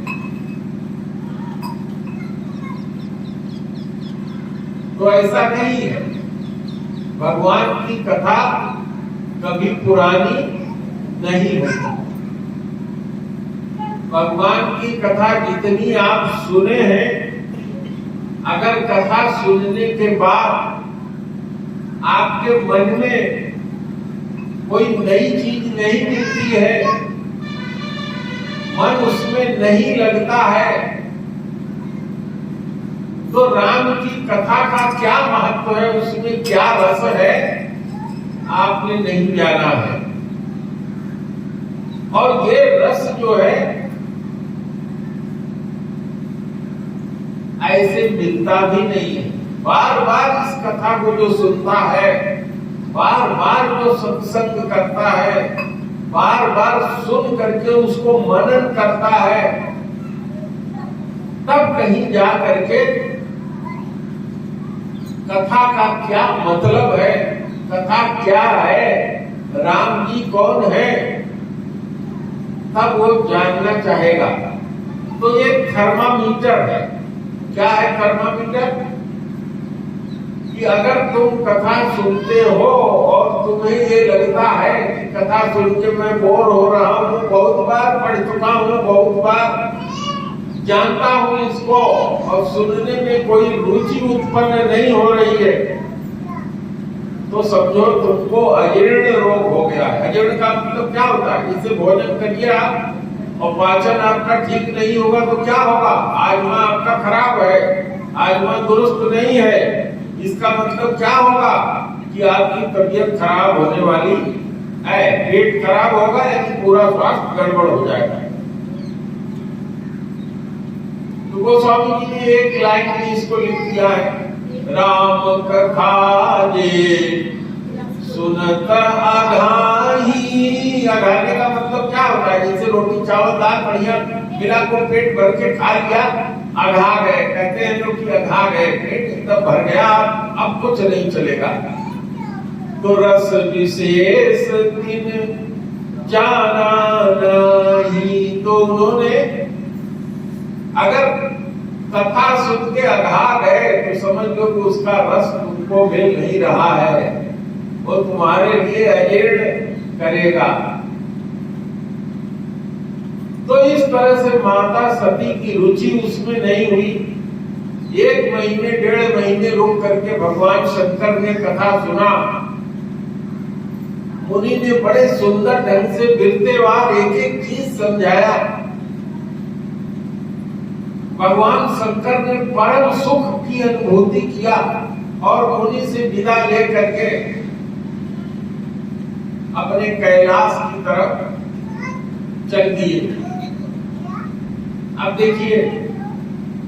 तो ऐसा नहीं है। भगवान की कथा कभी पुरानी नहीं होती। भगवान की कथा जितनी आप सुने हैं, अगर कथा सुनने के बाद आपके मन में कोई नई चीज नहीं मिलती है, मन उसमें नहीं लगता है, तो राम की कथा का क्या महत्व है, उसमें क्या रस है, आपने नहीं जाना है। और ये रस जो है ऐसे मिलता भी नहीं है। बार बार इस कथा को जो सुनता है, बार बार जो सत्संग करता है, बार बार सुन करके उसको मनन करता है, तब कहीं जा करके कथा का क्या मतलब है, कथा क्या है, राम जी कौन है, तब वो जानना चाहेगा। तो ये थर्मामीटर है। क्या है थर्मामीटर? कि अगर तुम कथा सुनते हो और तुम्हें ये लगता है कि कथा सुन के मैं बोर हो रहा हूँ, बहुत बार पढ़ चुका हूँ, बहुत बार जानता हूँ इसको, और सुनने में कोई रुचि उत्पन्न नहीं हो रही है, तो समझो तुमको अजीर्ण रोग हो गया है। अजीर्ण का मतलब क्या होता है? इसे भोजन करिए आप और पाचन आपका ठीक नहीं होगा तो क्या होगा? आजमा आपका खराब है, आजमा दुरुस्त नहीं है। इसका मतलब क्या होगा? कि आपकी तबीयत खराब होने वाली है, पेट खराब होगा, यानी पूरा स्वास्थ्य गड़बड़ हो जाएगा। तो गोस्वामी जी ने एक लाइन में इसको लिख दिया है, राम कथा जे सुनत अघाही। अघाने का मतलब क्या होता है? जैसे रोटी चावल दाल बढ़िया मिला को पेट भर के खा लिया, अघा गए, कहते हैं लोग कि अघा गए, पेट एकदम भर गया, अब कुछ नहीं चलेगा। तो रस विशेष दिन जाना नहीं। तो उन्होंने अगर कथा सुन के अघा गए तो समझ लो कि उसका रस तुमको मिल नहीं रहा है, वो तुम्हारे लिए अजीर्ण करेगा। तो इस तरह से माता सती की रुचि उसमें नहीं हुई। 1 महीने 1.5 महीने रुक करके भगवान शंकर ने कथा सुना। मुनि ने बड़े सुंदर ढंग से बिरतेवार एक एक चीज समझाया। भगवान शंकर ने परम सुख की अनुभूति किया और मुनि से विदा लेकर के अपने कैलाश की तरफ चल दिए। अब देखिए,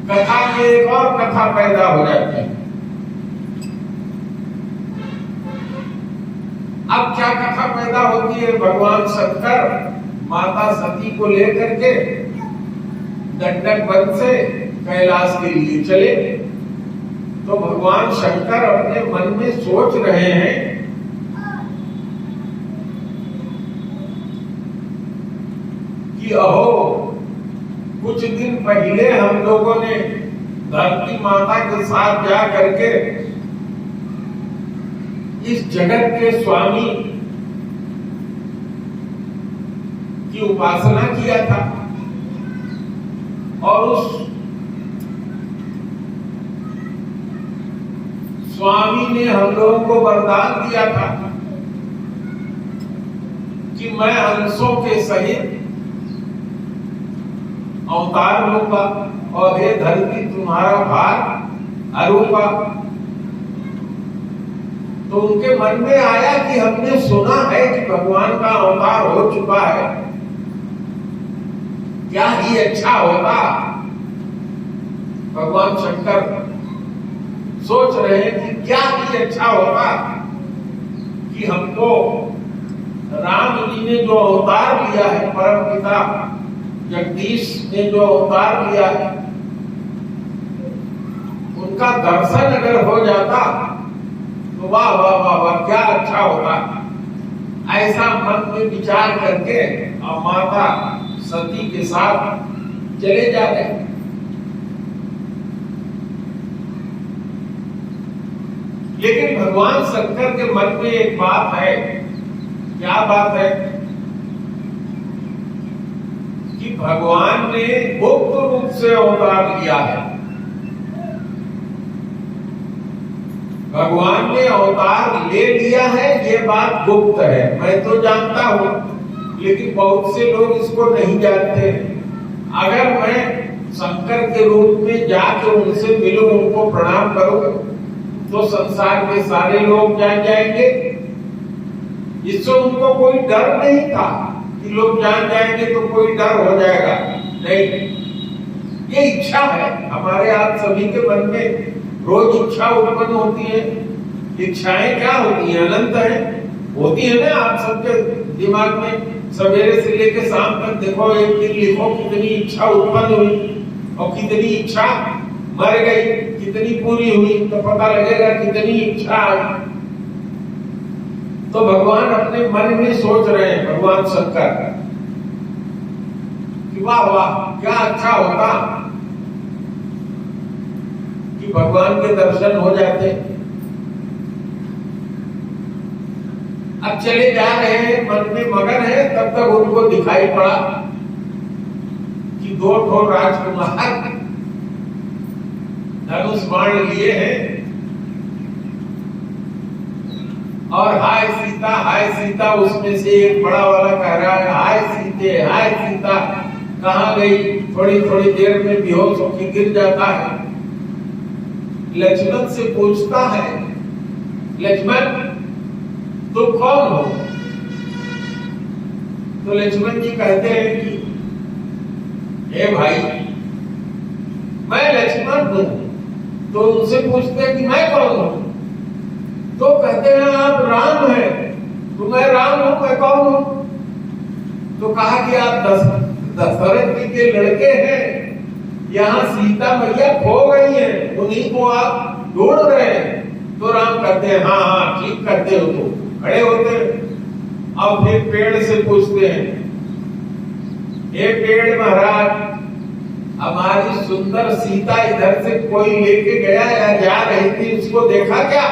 कथा में एक और कथा पैदा हो जाती है। अब क्या कथा पैदा होती है? भगवान शंकर माता सती को लेकर के दंडक वन से कैलाश के लिए चले। तो भगवान शंकर अपने मन में सोच रहे हैं कि अहो, कुछ दिन पहले हम लोगों ने धरती माता के साथ जा करके इस जगत के स्वामी की उपासना किया था और उस स्वामी ने हम लोगों को वरदान दिया था कि मैं हंसों के सहित अवतार लूंगा और हे धरती तुम्हारा भार हरूंगा। तो उनके मन में आया कि हमने सुना है कि भगवान का अवतार हो चुका है, क्या ही अच्छा होता। भगवान शंकर सोच रहे हैं कि क्या ही अच्छा होता कि हमको राम जी ने जो अवतार लिया है, परम पिता जगदीश ने जो अवतार लिया है, उनका दर्शन अगर हो जाता तो वाह वाह वाह वाह, क्या अच्छा होता। ऐसा मन में विचार करके और माता सती के साथ चले जा रहे। लेकिन भगवान शंकर के मन में एक बात है, क्या बात है कि भगवान ने गुप्त रूप से अवतार लिया है। भगवान ने अवतार ले लिया है, ये बात गुप्त है, मैं तो जानता हूं, लेकिन बहुत से लोग इसको नहीं जानते। अगर मैं शंकर के रूप में जाकर उनसे मिलूं, उनको प्रणाम करूं, तो संसार के सारे लोग जान जाएंगे। इससे उनको कोई डर नहीं था कि लोग जान जाएंगे तो कोई डर हो जाएगा, नहीं। ये इच्छा है हमारे आप सभी के मन में, रोज इच्छा उत्पन्न होती है। इच्छाएं क्या होती है? अनंत है, होती है ना आप सबके दिमाग में। सवेरे से लेकर शाम तक देखो, एक दिन लिखो कितनी इच्छा उत्पन्न हुई और कितनी इच्छा मर गई, कितनी पूरी हुई, तो पता लगेगा कितनी इच्छा आई। तो भगवान अपने मन में सोच रहे हैं, भगवान शंकर, कि वाह वाह क्या अच्छा होता कि भगवान के दर्शन हो जाते। अब चले जा रहे हैं, मन में मगन है, तब तक उनको दिखाई पड़ा कि दो ठो राजकुमार धनुष बाण लिए हैं और हाय सीता, उसमें से एक बड़ा वाला कह रहा है हाय सीते, हाय सीता कहाँ गई। थोड़ी थोड़ी देर में बेहोश होकर गिर जाता है। लक्ष्मण से पूछता है, लक्ष्मण तुम कौन हो? तो लक्ष्मण जी कहते हैं कि हे भाई मैं लक्ष्मण हूं। तो उनसे पूछते हैं कि मैं कौन हूं? तो कहते हैं आप राम हैं। तो मैं राम हूं, मैं कौन हूं? तो कहा कि आप दशरथ जी के लड़के हैं, यहाँ सीता मैया खो गई है, उन्हीं को आप ढूंढ रहे हैं। तो राम कहते हैं हाँ हाँ ठीक करते हो। तो खड़े होते हैं और फिर पेड़ से पूछते हैं, ये पेड़ महाराज हमारी सुंदर सीता इधर से कोई लेके गया या जा रही थी, उसको देखा क्या?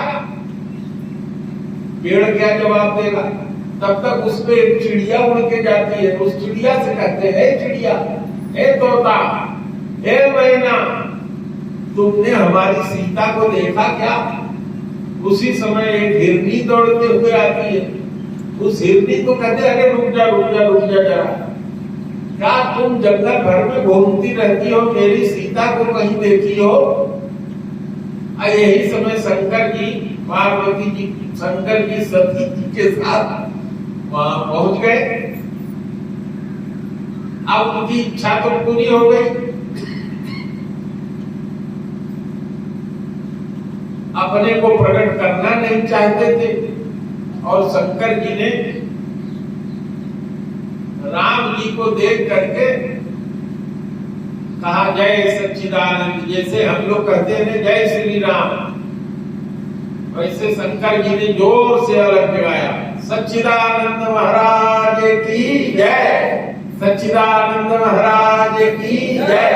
पेड़ क्या जवाब देगा? तब तक उस पे एक चिड़िया उड़ के जाती है। उस चिड़िया से कहते हैं, चिड़िया, हे तोता, हे मैना, तुमने हमारी सीता को देखा क्या? उसी समय एक हिरनी दौड़ते हुए आती है। उस हिरनी को कहते हैं, अरे रुक जा जरा, क्या तुम जंगल भर में घूमती रहती हो, मेरी सीता को कहीं देखी हो? यही समय शंकर जी, पार्वती जी, शंकर जी सती जी के साथ वहां पहुंच गए। अब उनकी इच्छा तो पूरी हो गई। अपने को प्रकट करना नहीं चाहते थे और शंकर जी ने राम जी को देख करके कहा जय सच्चिदानंद। जैसे हम लोग कहते हैं जय श्री राम, वैसे शंकर जी ने जोर से अलग जगाया, सच्चिदानंद महाराज की जय, सच्चिदानंद महाराज की जय।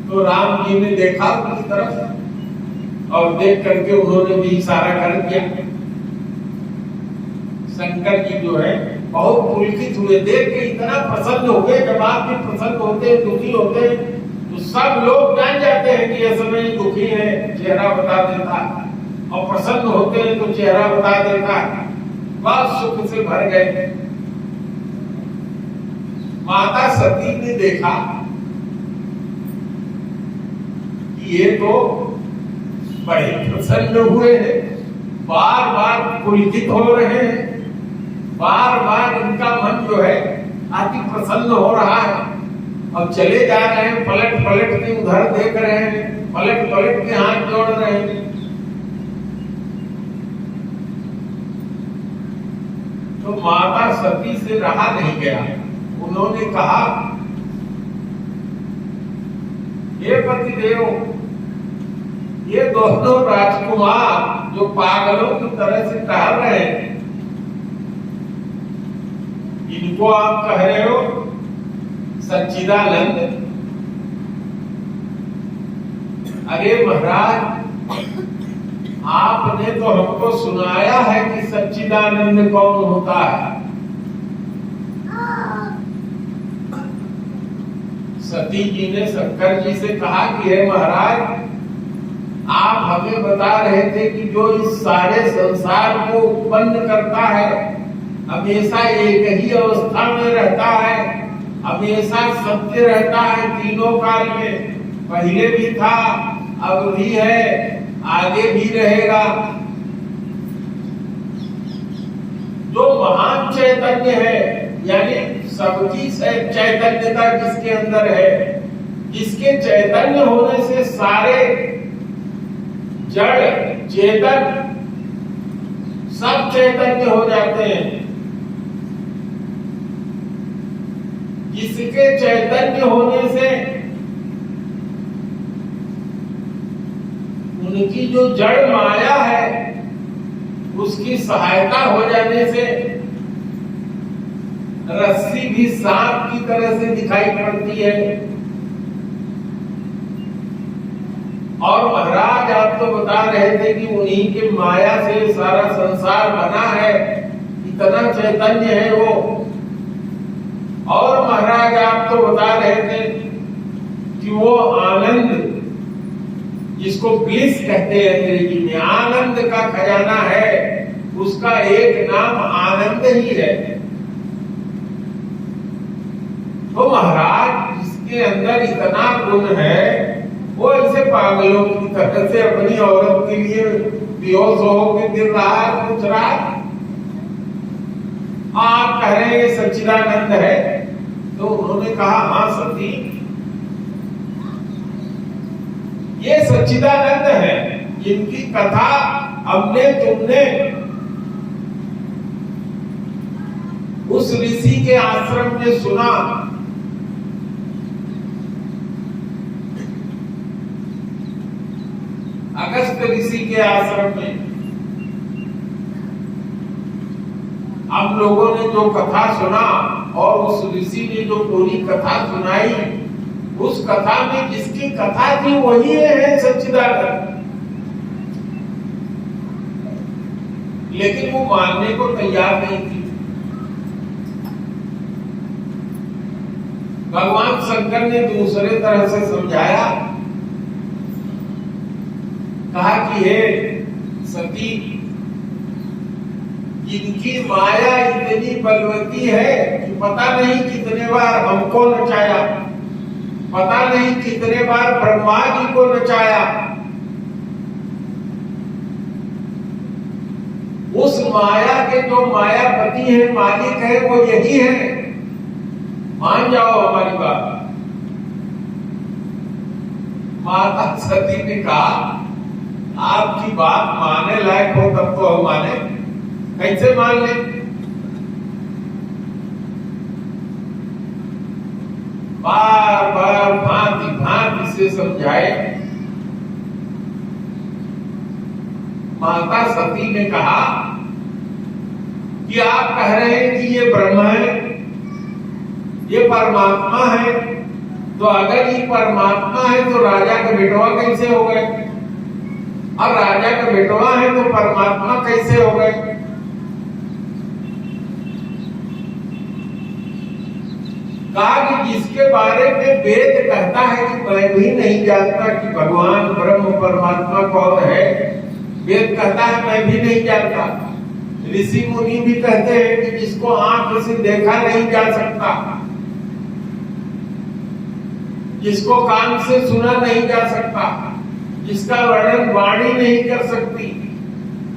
तो राम जी ने देखा उनकी तरफ और देख करके उन्होंने भी इशारा कर दिया। शंकर जी जो है बहुत पुलकित हुए, देख के इतना प्रसन्न हो गए। जब आप भी प्रसन्न होते हैं, दुखी होते हैं, तो सब लोग जान जाते हैं कि यह समय दुखी है, चेहरा बता देता है, और प्रसन्न होते हैं तो चेहरा बता देता है। बहुत सुख से भर गए। माता सती ने देखा कि ये तो बड़े प्रसन्न हुए हैं, बार बार पुलकित हो रहे हैं, बार बार इनका मन जो है अति प्रसन्न हो रहा है। अब चले जा रहे हैं, पलट पलट के उधर देख रहे हैं, पलट पलट के हाथ जोड़ रहे हैं। तो माता सती से रहा नहीं गया। उन्होंने कहा, हे पतिदेव, ये दोनों राजकुमार जो पागलों की तरह से टहल रहे हैं, इनको आप कह रहे हो सच्चिदानंद? अरे महाराज, आपने तो हमको सुनाया है कि सच्चिदानंद कौन होता है। सती जी ने शंकर जी से कहा कि हे महाराज, आप हमें बता रहे थे कि जो इस सारे संसार को उत्पन्न करता है, हमेशा एक ही अवस्था में रहता है, हमेशा सत्य रहता है तीनों काल में, पहले भी था, अब भी है, आगे भी रहेगा। जो महान चैतन्य है, यानी सबकी चैतन्यता जिसके अंदर है, जिसके चैतन्य होने से सारे जड़ चेतन सब चैतन्य हो जाते हैं, जिसके चैतन्य होने से उनकी जो जड़ माया है उसकी सहायता हो जाने से रस्सी भी सांप की तरह से दिखाई पड़ती है। और महाराज आप तो बता रहे थे कि उन्हीं के माया से सारा संसार बना है, इतना चैतन्य है वो। और महाराज आप तो बता रहे थे कि वो आनंद, जिसको ब्लिस कहते हैं अंग्रेजी में, आनंद का खजाना है, उसका एक नाम आनंद ही है। तो महाराज जिसके अंदर इतना गुण है, वो ऐसे पागलों की तरह से अपनी औरत के लिए बेहोश होकर गिर रहा है, पूछ रहा है। आप कह रहे हैं ये सच्चिदानंद है। तो उन्होंने कहा हाँ सती, ये सच्चिदानंद है, जिनकी कथा हमने तुमने उस ऋषि के आश्रम में सुना। अगस्त ऋषि के आश्रम में हम लोगों ने जो कथा सुना, और उस ऋषि ने जो पूरी कथा सुनाई, उस कथा में जिसकी कथा थी वही है सच्चिदानंद। लेकिन वो मानने को तैयार नहीं थी। भगवान शंकर ने दूसरे तरह से समझाया, कहा कि हे सती, जिनकी माया इतनी बलवती है कि पता नहीं कितने बार हमको नचाया, पता नहीं कितने बार ब्रह्मा जी को नचाया, उस माया के जो मायापति है, मालिक है, वो यही है। मान जाओ हमारी बात। माता सती ने कहा आपकी बात माने लायक हो तब तो हम माने, कैसे मान ले। बार बार भांति भांति से समझाए। माता सती ने कहा कि आप कह रहे हैं कि ये ब्रह्म है, ये परमात्मा है, तो अगर ये परमात्मा है तो राजा का बेटवा कैसे हो गए, और राजा का बेटवा है तो परमात्मा कैसे हो गए। कहा कि जिसके बारे में वेद कहता है कि मैं भी नहीं जानता कि भगवान ब्रह्म परमात्मा कौन है, वेद कहता है मैं भी नहीं जानता। ऋषि मुनि भी कहते हैं कि जिसको आंख से देखा नहीं जा सकता, जिसको कान से सुना नहीं जा सकता, जिसका वर्णन वाणी नहीं कर सकती,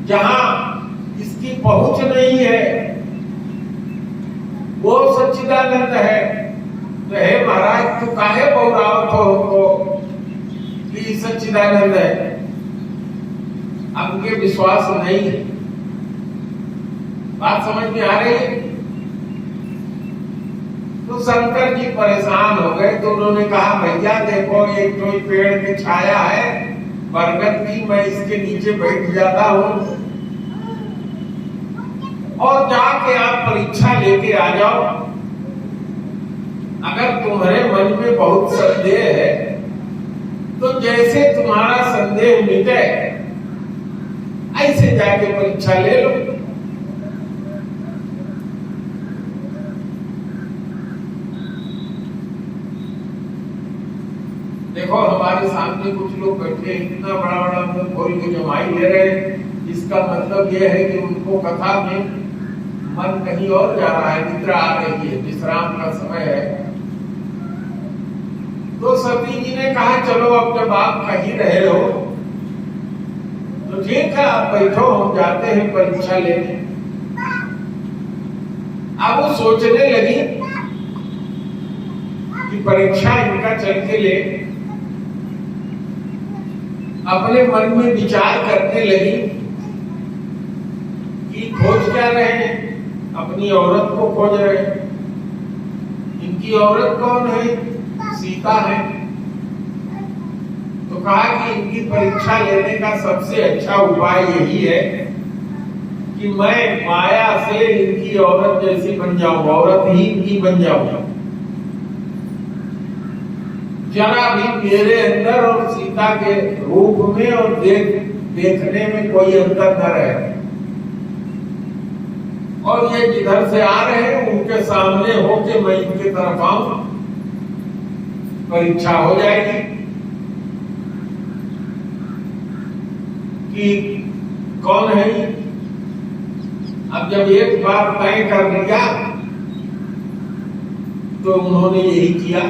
जहां इसकी पहुंच नहीं है, वो सच्चिदानंद है। तो हे महाराज तू काहे बहुरावत हो हमको कि सच्चिदानंद है, हमके विश्वास नहीं है। बात समझ में आ रही है। तो शंकर जी परेशान हो गए। तो उन्होंने कहा भैया देखो एक तो पेड़ की छाया है बरगद की, मैं इसके नीचे बैठ जाता हूँ और जाके आप परीक्षा लेके आ जाओ। अगर तुम्हारे मन में बहुत संदेह है तो जैसे तुम्हारा संदेह मिटे ऐसे जाके परीक्षा ले लो। देखो हमारे सामने कुछ लोग बैठे इतना बड़ा बड़ा मुंह खोल के जमाई ले रहे हैं, इसका मतलब यह है कि उनको कथा में मन कहीं और जा रहा है, निद्रा आ रही है, विश्राम का समय है। तो सती जी ने कहा चलो अब जब आप कहीं रहे हो तो ठीक है, आप बैठो, हम जाते हैं परीक्षा लेने। अब वो सोचने लगी कि परीक्षा इनका चल के ले, अपने मन में विचार करने लगी कि खोज क्या रहे हैं, अपनी औरत को खोज रहे हैं। इनकी औरत कौन है? सीता है। तो कहा कि इनकी परीक्षा लेने का सबसे अच्छा उपाय यही है कि मैं माया से इनकी औरत जैसी बन जाऊं, औरत ही इनकी बन जाऊं, जरा भी मेरे अंदर और सीता के रूप में और देखने में कोई अंतर न रहे, और ये जिधर से आ रहे हैं उनके सामने होके मैं इनके तरफ आऊं, परीक्षा हो जाएगी कि कौन है। अब जब एक बार तय कर लिया तो उन्होंने यही किया।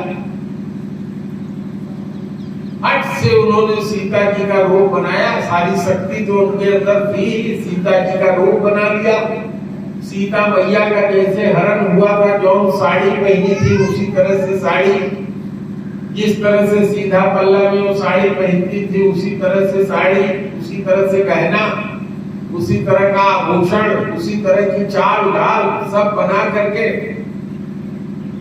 हट से उन्होंने सीता जी का रूप बनाया, सारी शक्ति तो उनके अंदर थी, सीता जी का रूप बना लिया। सीता मैया का जैसे हरण हुआ था, जो साड़ी पहनी थी उसी तरह से साड़ी, जिस तरह से सीधा पल्ला में वो साड़ी पहनती थी उसी तरह से साड़ी, उसी तरह से गहना, उसी तरह का आभूषण, उसी तरह की चाल ढाल सब बना करके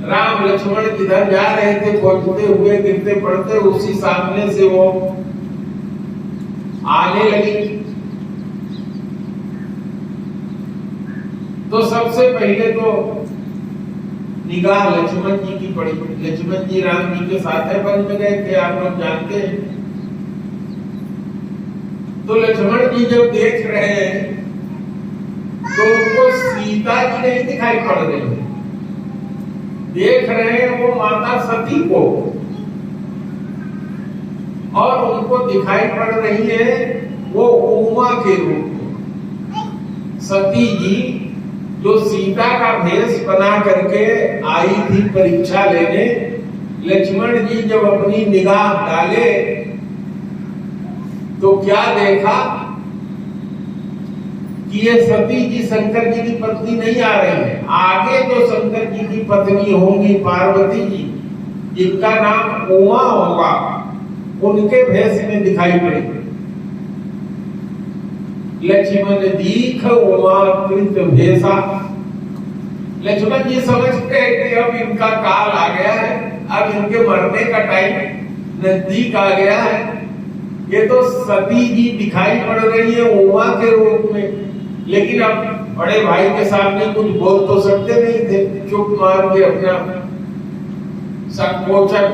राम लक्ष्मण जिधर जा रहे थे खोजते हुए गिरते पड़ते, उसी सामने से वो आने लगी। तो सबसे पहले तो निगाह लक्ष्मण जी की पड़ी। लक्ष्मण जी राम जी के साथ है वन में गए थे, आप लोग जानते हैं। तो लक्ष्मण जी जब देख रहे हैं तो उनको सीता जी नहीं दिखाई पड़ रही है, देख रहे हैं वो माता सती को, और उनको दिखाई पड़ रही है वो उमा के रूप में। सती जी जो सीता का भेष बना करके आई थी परीक्षा लेने, लक्ष्मण जी जब अपनी निगाह डाले तो क्या देखा कि ये सती जी शंकर जी की पत्नी नहीं आ रही है, आगे जो शंकर जी की पत्नी होंगी पार्वती जी, जिनका नाम उमा होगा, उनके भेष में दिखाई पड़ी। लक्ष्मण दीख उमा कृत भेषा। लक्ष्मण जी समझ गए कि अब इनका काल आ गया है, अब इनके मरने का टाइम नजदीक आ गया है। ये तो सती जी दिखाई पड़ रही है उमा के रूप में, लेकिन अब बड़े भाई के सामने कुछ बोल तो सकते नहीं थे, चुप मार के अपना संकोचन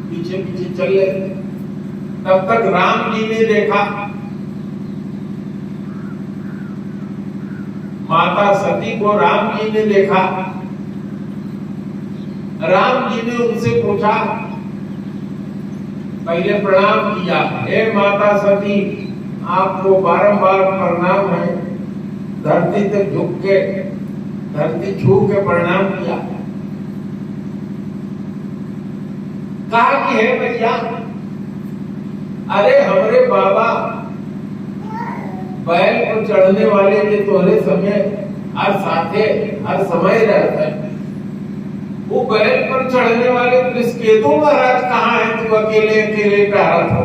पीछे पीछे चल रहे। तब तक राम जी ने देखा, माता सती को राम जी ने देखा। राम जी ने उनसे पूछा, पहले प्रणाम किया, हे माता सती, आपको बारंबार प्रणाम है। धरती तक झुक के, धरती छू के प्रणाम किया। कहा कि हे भैया, अरे हमारे बाबा बैल पर चढ़ने वाले के तोहरे समय हर साथे हर समय रहता है। वो बैल पर चढ़ने वाले केतु महाराज कहाँ है? तू अकेले अकेले टहरत हो।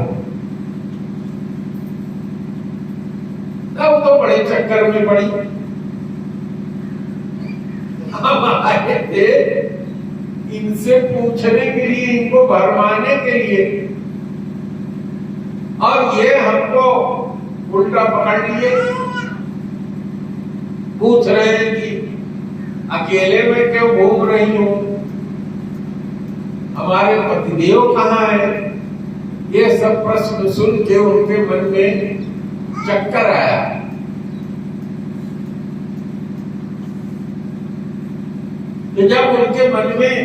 तब तो बड़े चक्कर में पड़ी। हम आए थे इनसे पूछने के लिए, इनको भरमाने के लिए, और ये हमको उल्टा पकड़ लिए। पूछ रहे हैं कि अकेले में क्यों घूम रही हूं, हमारे पतिदेव कहाँ है? ये सब प्रश्न सुन के उनके मन में चक्कर आया। तो जब उनके मन में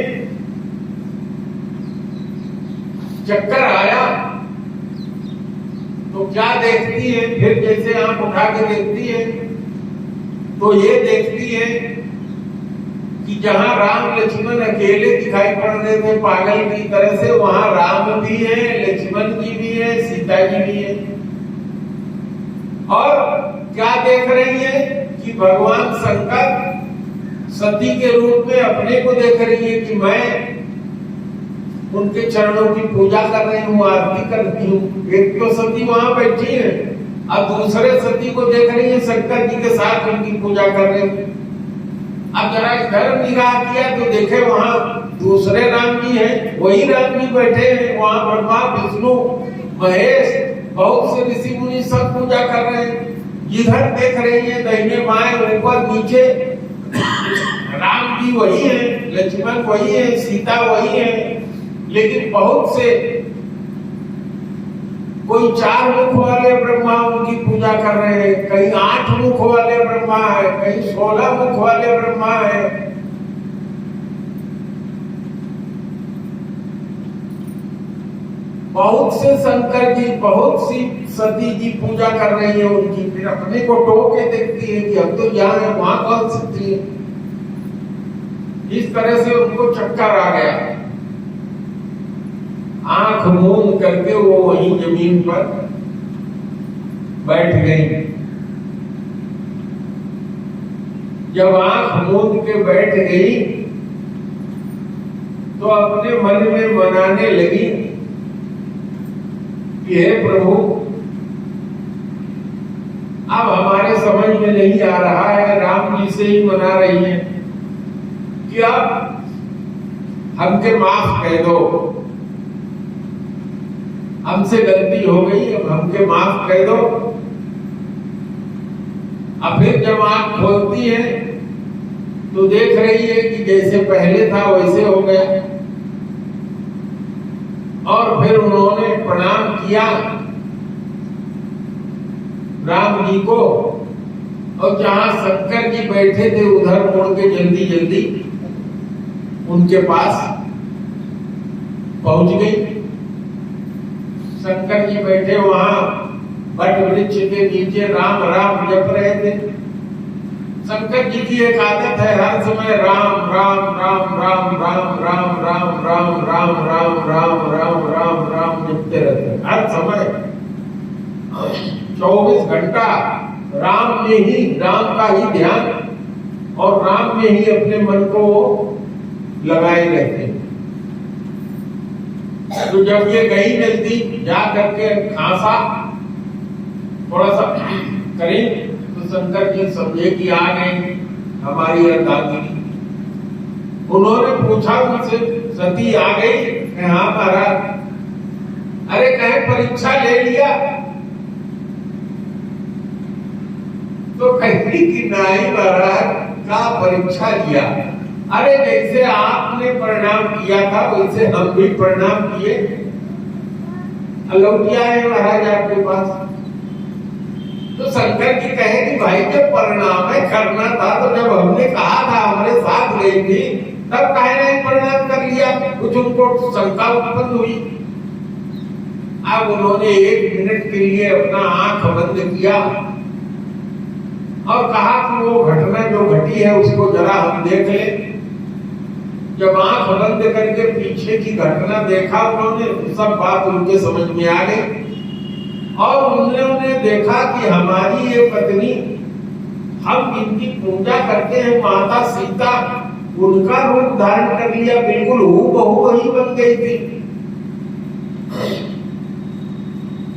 चक्कर आया तो क्या देखती है, फिर जैसे आंख उठा के देखती है तो ये देखती है कि जहां राम लक्ष्मण अकेले दिखाई पड़ रहे थे पागल की तरह से, वहां राम भी है, लक्ष्मण जी भी है, सीता जी भी है। और क्या देख रही है कि भगवान शंकर सती के रूप में अपने को देख रही है कि मैं उनके चरणों की पूजा कर रही हूँ, आरती करती हूँ। एक तो सती वहां बैठी है और दूसरे सती को देख रही है शंकर जी के साथ उनकी पूजा कर रहे हैं। अब जरा इधर निगाह किया तो देखे वहां दूसरे राम जी हैं, वही राम जी बैठे हैं, वहां ब्रह्मा विष्णु महेश बहुत से ऋषि मुनि सब पूजा कर रहे हैं। इधर देख रही है दाहिने बाएं ऊपर नीचे राम जी वही है, लक्ष्मण वही है, सीता वही है, लेकिन बहुत से कोई 4 मुख वाले ब्रह्मा उनकी पूजा कर रहे हैं, कहीं 8 मुख वाले ब्रह्मा है, कहीं 16 मुख वाले ब्रह्मा है। बहुत से शंकर जी, बहुत सी सती जी पूजा कर रही है उनकी। फिर अपने को टोके देखती है कि अब तो यहाँ है वहां कौन सकती है। इस तरह से उनको चक्कर आ गया। आंख मूंद करके वो वहीं जमीन पर बैठ गई। जब आंख मूंद के बैठ गई तो अपने मन में मनाने लगी कि हे प्रभु, अब हमारे समझ में नहीं आ रहा है, राम जी से ही मना रही है कि अब हमके माफ कह दो, हमसे गलती हो गई, अब हमके माफ कह दो। अब फिर जब आंख खोलती है तो देख रही है कि जैसे पहले था वैसे हो गया। और फिर उन्होंने प्रणाम किया राम जी को, और जहां शंकर जी बैठे थे उधर मुड़ के जल्दी जल्दी उनके पास पहुंच गई। शंकर जी बैठे वहां बट वृक्ष के नीचे राम राम जप रहे थे। शंकर जी की एक आदत है, हर समय राम राम राम राम राम राम राम राम राम राम राम राम राम राम जपते रहते हैं। हर समय 24 घंटा राम में ही, राम का ही ध्यान और राम में ही अपने मन को लगाए रहते हैं। तो जब ये गई नजदीक जा करके खांसा थोड़ा सा करें तो शंकर जी समझे कि आ गई हमारी अर्धांगिनी। उन्होंने पूछा उनसे, सती आ गई? हाँ महाराज। अरे कहे परीक्षा ले लिया? तो कही कि नहीं महाराज, का परीक्षा लिया? अरे जैसे आपने प्रणाम किया था वैसे हम भी प्रणाम किए, लौटिया है महाराज आपके पास। तो शंकर जी कहे कि भाई जब प्रणाम करना था तो जब हमने कहा था हमारे साथ गई थी तब काहे नहीं प्रणाम कर लिया? कुछ उनको शंका उत्पन्न हुई। अब उन्होंने 1 मिनट के लिए अपना आंख बंद किया और कहा कि वो घटना जो घटी है उसको जरा हम देख ले। जब आंख बंद करके पीछे की घटना देखा उन्होंने, सब बात उनके समझ में आ गई और उन्होंने देखा कि हमारी ये पत्नी, हम इनकी पूजा करते हैं माता सीता, उनका रूप धारण कर लिया, बिल्कुल हूबहू वही बन गई थी।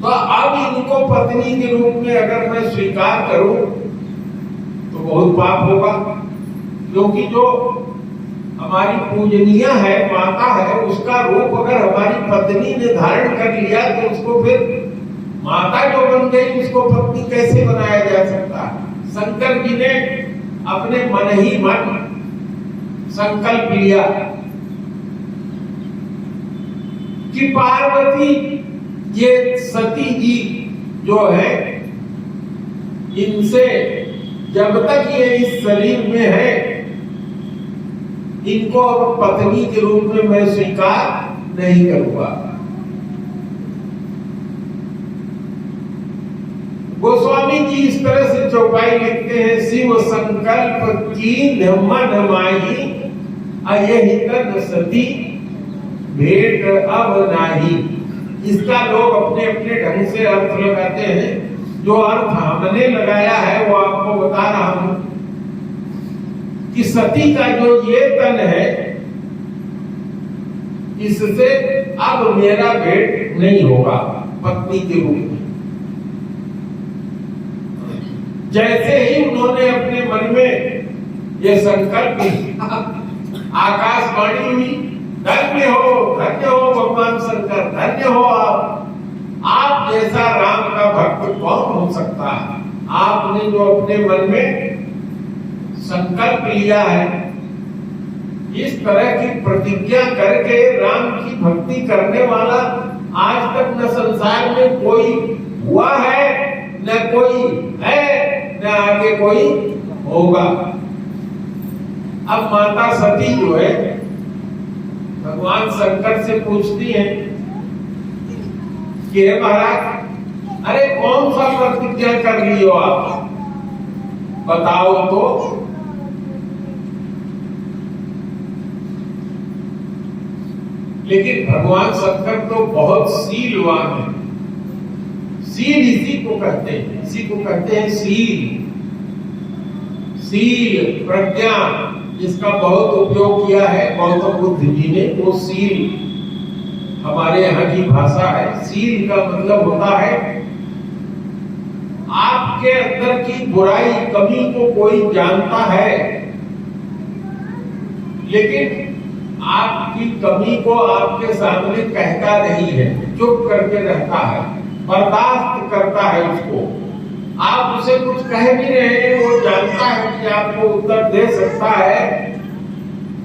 तो अब इनको पत्नी के रूप में अगर मैं स्वीकार करूं तो बहुत पाप होगा, क्योंकि जो हमारी पूजनीय है, माता है, उसका रूप अगर हमारी पत्नी ने धारण कर लिया तो उसको फिर माता जो बन गई उसको पत्नी कैसे बनाया जा सकता है? शंकर जी ने अपने मन ही मन संकल्प लिया कि पार्वती, ये सती जी जो है इनसे जब तक ये इस शरीर में है, इनको पत्नी के रूप में मैं स्वीकार नहीं करूंगा। गोस्वामी जी इस तरह से चौपाई लिखते हैं, शिव संकल्प की मन माही, अयहि तन सती भेंट अब नाही। इसका लोग अपने अपने ढंग से अर्थ लगाते हैं। जो अर्थ हमने लगाया है वो आपको बता रहा हूं कि सती का जो ये तन है, इससे अब मेरा भेंट नहीं होगा पत्नी के रूप में। जैसे ही उन्होंने अपने मन में ये संकल्प किया, आकाशवाणी हुई, धन्य हो भगवान शंकर, धन्य हो आप जैसा राम का भक्त कौन हो सकता है। आपने जो अपने मन में संकल्प लिया है, इस तरह की प्रतिज्ञा करके राम की भक्ति करने वाला आज तक न संसार में कोई हुआ है, न कोई है, न आगे कोई होगा। अब माता सती जो है भगवान शंकर से पूछती हैं कि हे महाराज, अरे कौन सा प्रतिज्ञा कर ली हो आप, बताओ तो। लेकिन भगवान शंकर तो बहुत शीलवान है। शील इसी को कहते हैं, इसी को कहते हैं शील। शील प्रज्ञा जिसका बहुत उपयोग किया है गौतम बुद्ध जी ने, वो शील हमारे यहाँ की भाषा है। शील का मतलब होता है आपके अंदर की बुराई कमी को कोई जानता है, लेकिन आपकी कमी को आपके सामने कहता नहीं है, चुप करके रहता है, बर्दाश्त करता है उसको। आप उसे कुछ कह भी रहे हैं, वो जानता है कि आपको उत्तर दे सकता है,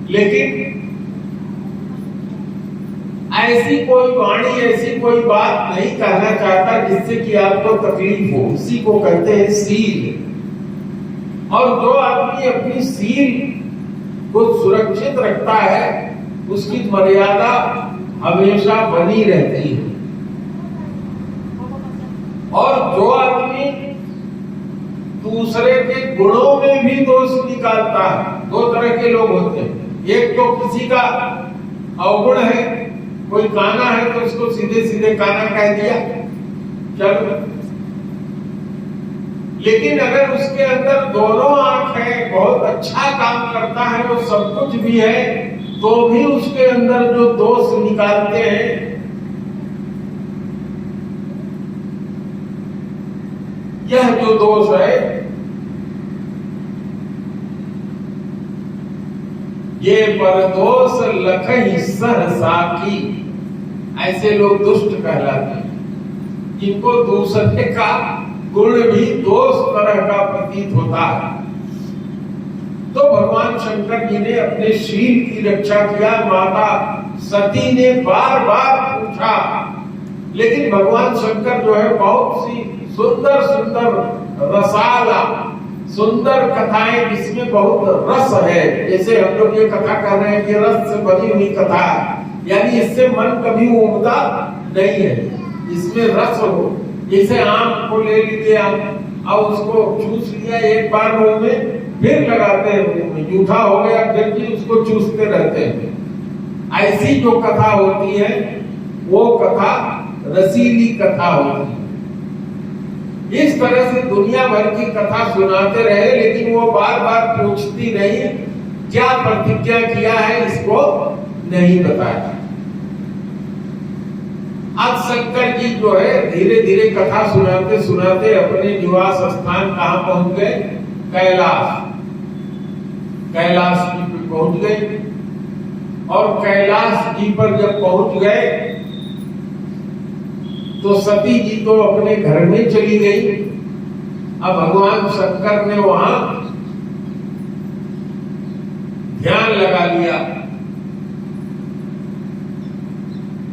लेकिन ऐसी कोई वाणी, ऐसी कोई बात नहीं कहना चाहता जिससे कि आपको तकलीफ हो। इसी को कहते हैं सील। और जो आदमी अपनी सील को सुरक्षित रखता है, उसकी मर्यादा हमेशा बनी रहती है। और जो आदमी दूसरे के गुणों में भी दोष निकालता है, दो तरह के लोग होते हैं। एक तो किसी का अवगुण है, कोई काना है तो उसको सीधे सीधे काना कह दिया, चलो। लेकिन अगर उसके अंदर दोनों आंख है, बहुत अच्छा काम करता है, वो सब कुछ भी है, तो भी उसके अंदर जो दोष निकालते हैं, यह जो दोष है, ये परदोष लखहि सहसा की, ऐसे लोग दुष्ट कहलाते हैं, जिनको दूसरे का गुण भी दोष तरह का प्रतीत होता है। तो भगवान शंकर जी ने अपने शील की रक्षा किया। माता सती ने बार बार पूछा, लेकिन भगवान शंकर जो है बहुत सी सुंदर सुंदर रसाला, सुंदर कथाएं जिसमें बहुत रस है, जैसे हम लोग ये कथा कर रहे हैं, ये रस से बनी हुई कथा है, यानी इससे मन कभी उमड़ा नहीं है, इसमें रस हो। जैसे आम को ले लीजिए आप, और उसको चूस लिया एक बार मुंह में, फिर लगाते हैं मुंह में, जूठा हो गया फिर भी उसको चूसते रहते हैं। ऐसी जो कथा होती है वो कथा रसीली कथा होती है। इस तरह से दुनिया भर की कथा सुनाते रहे, लेकिन वो बार बार पूछती नहीं, क्या प्रतिज्ञा किया है इसको नहीं बताया। आज शंकर जी जो है धीरे धीरे कथा सुनाते सुनाते अपने निवास स्थान कहां पहुंच गए? कैलाश। कैलाश जी पर पहुंच गए, और कैलाश जी पर जब पहुंच गए तो सती जी तो अपने घर में चली गई। अब भगवान शंकर ने वहां ध्यान लगा लिया,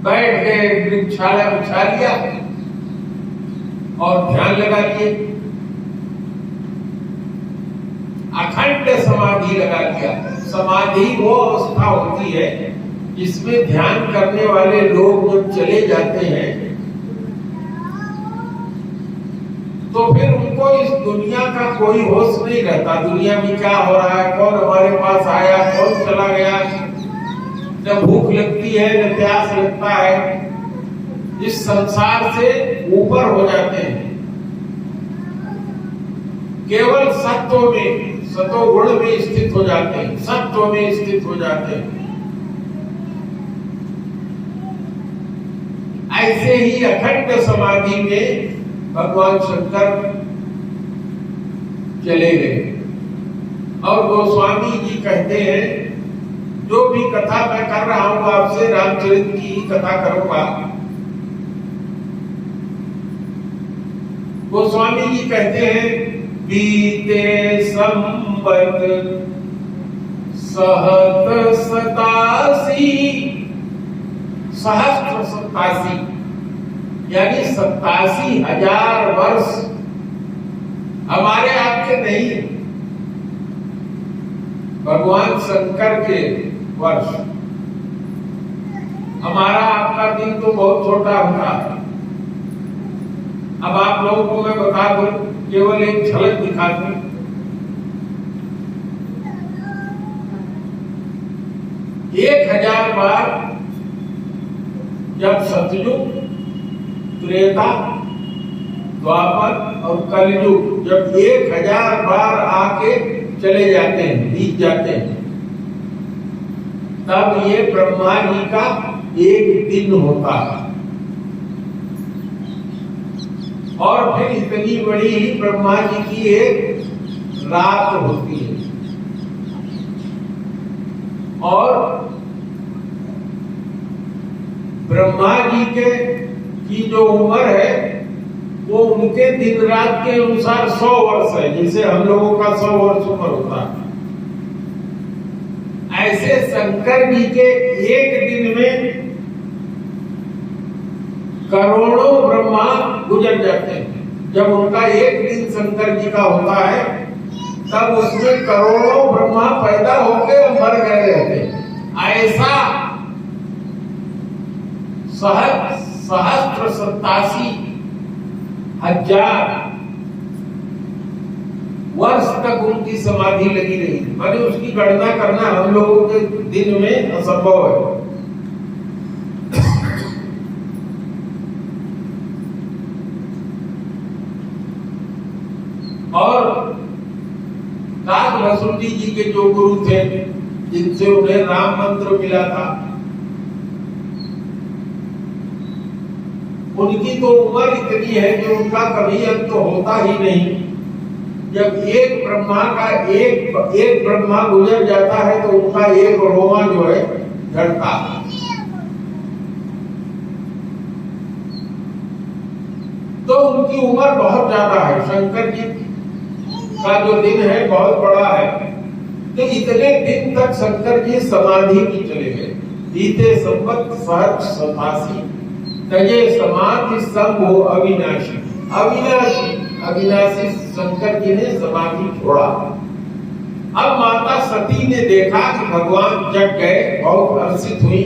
बैठ गए, वृक्षालय बिछा लिया और ध्यान लगा लिए। अखंड समाधि लगा दिया। समाधि वो अवस्था होती है जिसमें ध्यान करने वाले लोग जब चले जाते हैं तो फिर उनको इस दुनिया का कोई होश नहीं रहता। दुनिया में क्या हो रहा है, कौन हमारे पास आया, कौन चला गया, न भूख लगती है न प्यास लगता है। इस संसार से ऊपर हो जाते हैं, केवल सत्व में, सतोगुण में स्थित हो जाते हैं, सत्व में स्थित हो जाते हैं। ऐसे ही अखंड समाधि में भगवान शंकर चले गए। और गोस्वामी जी कहते हैं, जो भी कथा मैं कर रहा हूं आपसे रामचरित की ही कथा करूंगा। गोस्वामी जी कहते हैं, बीते संवत सहत सतासी, सहस्त्र 87 यानी 87,000 वर्ष हमारे आपके नहीं, भगवान शंकर के वर्ष। हमारा आपका दिन तो बहुत छोटा होता है। अब आप लोगों को मैं बता दूं, केवल एक झलक दिखा दूं। 1000 बार जब सतयुग, त्रेता, द्वापर और कलयुग जब 1000 बार आके चले जाते हैं, बीत जाते हैं, तब ये ब्रह्मा जी का एक दिन होता है। और फिर इतनी बड़ी ब्रह्मा जी की एक रात होती है। और ब्रह्मा जी की जो उम्र है वो उनके दिन रात के अनुसार 100 वर्ष है, जैसे हम लोगों का 100 वर्ष उम्र होता है। ऐसे शंकर जी के एक दिन में करोड़ों ब्रह्मा गुजर जाते हैं। जब उनका एक दिन शंकर जी का होता है तब उसमें करोड़ों ब्रह्मा पैदा होकर मर गए रहते हैं। ऐसा सहस्त्र 87,000 वर्ष तक उनकी समाधि लगी रही। माने उसकी गणना करना हम लोगों के दिन में असंभव है। और काग वसुंधरी जी के जो गुरु थे, जिनसे उन्हें राम मंत्र मिला था, उनकी तो उम्र इतनी है कि उनका कभी अंत तो होता ही नहीं। जब एक ब्रह्मा गुजर जाता है तो उनका एक रोमा जो है झड़ता है। तो उनकी उम्र बहुत ज्यादा है। शंकर जी का जो दिन है बहुत बड़ा है। तो इतने दिन तक शंकर जी समाधि में चले गए। बीते संवत सहस्त्र 87 तजे समाधि संभो अविनाशी। अविनाशी शंकर जी ने समाधि छोड़ा। अब माता सती ने देखा कि भगवान जग गए, बहुत हर्षित हुई।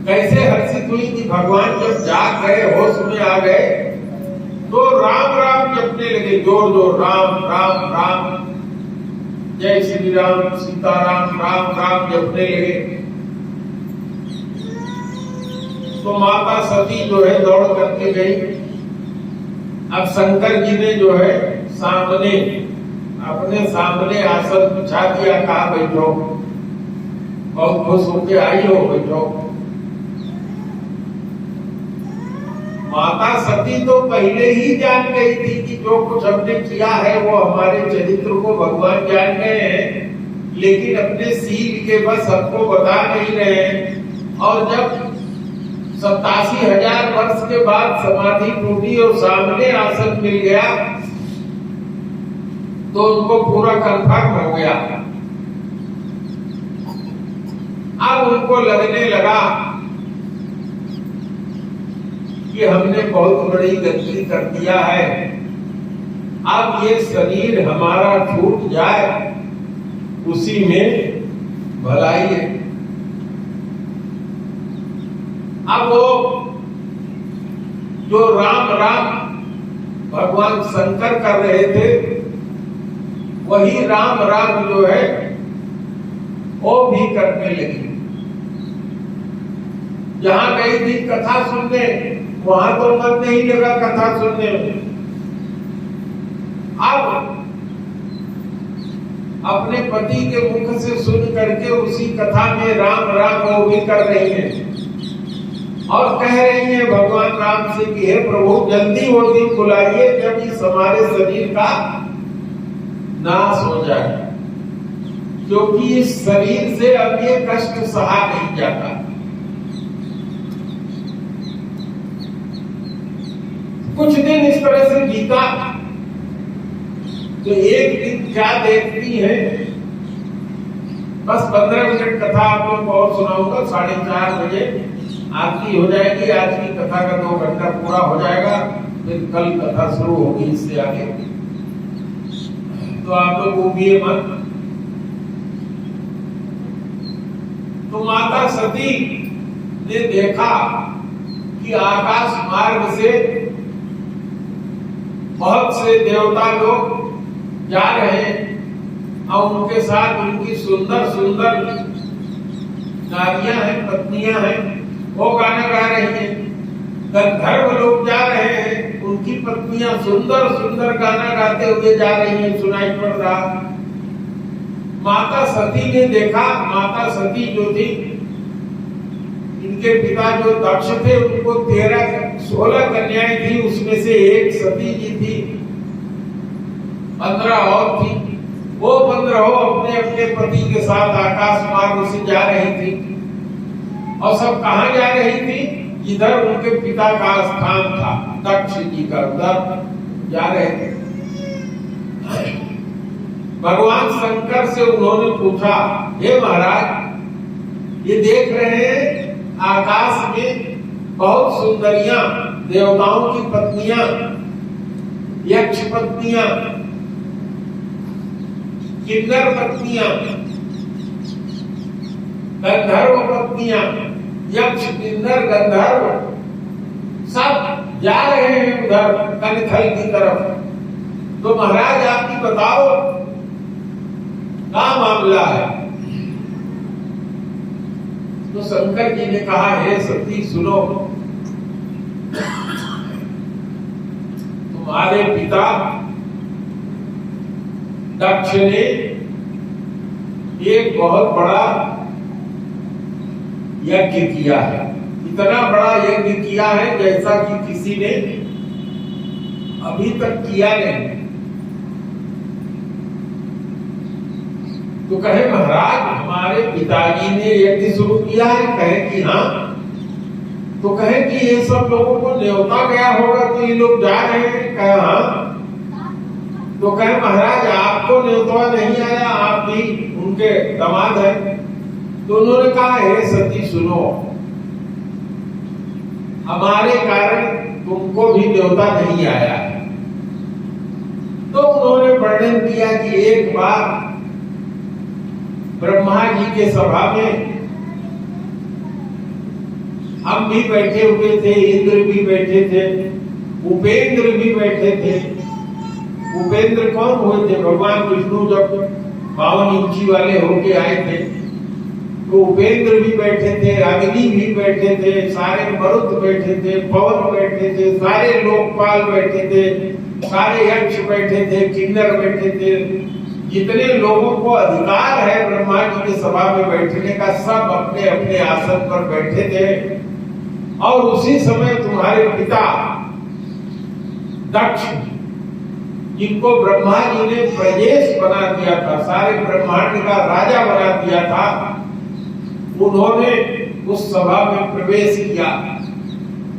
कैसे हर्षित हुई कि भगवान जब जाग गए, होश में आ गए, तो राम राम जपने लगे, जोर जोर राम राम राम, जय श्री राम, सीताराम, राम राम जपने लगे। तो माता सती जो है दौड़ करके गई। अब शंकर जी ने जो है सामने, अपने सामने आसन बिछा दिया, कहा बैठो, बहुत खुश होके आई हो, बैठो। माता सती तो पहले ही जान गई थी कि जो कुछ हमने किया है वो हमारे चरित्र को भगवान जान गए हैं, लेकिन अपने सील के बस सबको बता नहीं रहे हैं। और जब 87,000 वर्ष के बाद समाधि टूटी और सामने आसन मिल गया तो उनको पूरा कंफर्म हो गया। अब उनको लगने लगा कि हमने बहुत बड़ी गलती कर दिया है। अब ये शरीर हमारा छूट जाए उसी में भलाई है। अब वो जो राम राम भगवान शंकर कर रहे थे, वही राम राम जो है वो भी करने लगी। जहां गई थी कथा सुनने, वहां तो मन नहीं लगा कथा सुनने में। अब अपने पति के मुख से सुन करके उसी कथा में राम राम वो भी कर रही है और कह रही है भगवान राम से कि हे प्रभु, जल्दी वो दिन बुलाइए जब इस हमारे शरीर का नाश हो जाए, क्योंकि इस शरीर से अब ये कष्ट सहा नहीं जाता। कुछ दिन इस तरह से बीता तो एक दिन क्या देखती है, बस 15 मिनट कथा आप लोग को और सुनाऊंगा। 4:30 बजे आरती हो जाएगी, आज की कथा का 2 घंटा पूरा हो जाएगा, फिर कल कथा शुरू होगी इससे आगे। तो आप लोग उबिए मत। तो माता सती ने देखा कि आकाश मार्ग से बहुत से देवता लोग जा रहे हैं और उनके साथ उनकी सुंदर सुंदर नारियां हैं, पत्नियां हैं, वो गाना गा रही हैं। गंधर्व लोग जा रहे हैं, उनकी पत्नियां सुंदर सुंदर गाना गाते हुए जा रही हैं, सुनाई पड़ रहा। माता सती ने देखा, माता सती जो थी, इनके पिता जो दक्ष थे, उनको 16 कन्याएं थी, उसमें से एक सती जी थी, 15 और थी। वो 15 अपने अपने पति के साथ आकाश मार्ग से जा रही थी। और सब कहां जा रही थी? इधर उनके पिता का स्थान था, दक्ष जी का, उधर जा रहे थे। भगवान शंकर से उन्होंने पूछा, हे महाराज, ये देख रहे हैं आकाश में बहुत सुंदरियां, देवताओं की पत्नियां, यक्ष पत्नियां, किन्नर पत्नियां, गंधर्व पत्नियां, यक्ष किन्नर गंधर्व सब जा रहे हैं उधर कनथल की तरफ। तो महाराज आप ही बताओ क्या मामला है? तो शंकर जी ने कहा, हे सती सुनो, तुम्हारे पिता दक्ष ने एक बहुत बड़ा यज्ञ किया है। इतना बड़ा यज्ञ किया है जैसा कि किसी ने अभी तक किया नहीं। तो कहे महाराज, हमारे पिताजी ने यज्ञ शुरू किया है? कहे कि हाँ। तो कहे कि ये सब लोगों को न्योता गया होगा तो ये लोग जा रहे हैं? कहे हाँ। तो कहे महाराज, आपको न्योता नहीं आया, आप भी उनके दामाद हैं। तो उन्होंने कहा, हे सती सुनो, हमारे कारण तुमको भी न्योता नहीं आया। तो उन्होंने वर्णन किया कि एक बार ब्रह्मा जी के सभा में हम भी बैठे हुए थे, इंद्र भी बैठे थे, उपेंद्र भी बैठे थे। उपेंद्र कौन हुए थे? भगवान विष्णु जब 52 इंची वाले होके आए थे तो उपेंद्र भी बैठे थे, अग्नि भी बैठे थे, सारे मरुत बैठे थे, पवन बैठे थे, सारे लोकपाल बैठे थे, सारे यक्ष बैठे थे, किन्नर बैठे थे। जितने लोगों को अधिकार है ब्रह्मा जी की सभा में बैठने का, सब अपने अपने आसन पर बैठे थे। और उसी समय तुम्हारे पिता दक्ष, जिनको ब्रह्मा जी ने प्रजेश बना दिया था, सारे ब्रह्मांड का राजा बना दिया था, उन्होंने उस सभा में प्रवेश किया।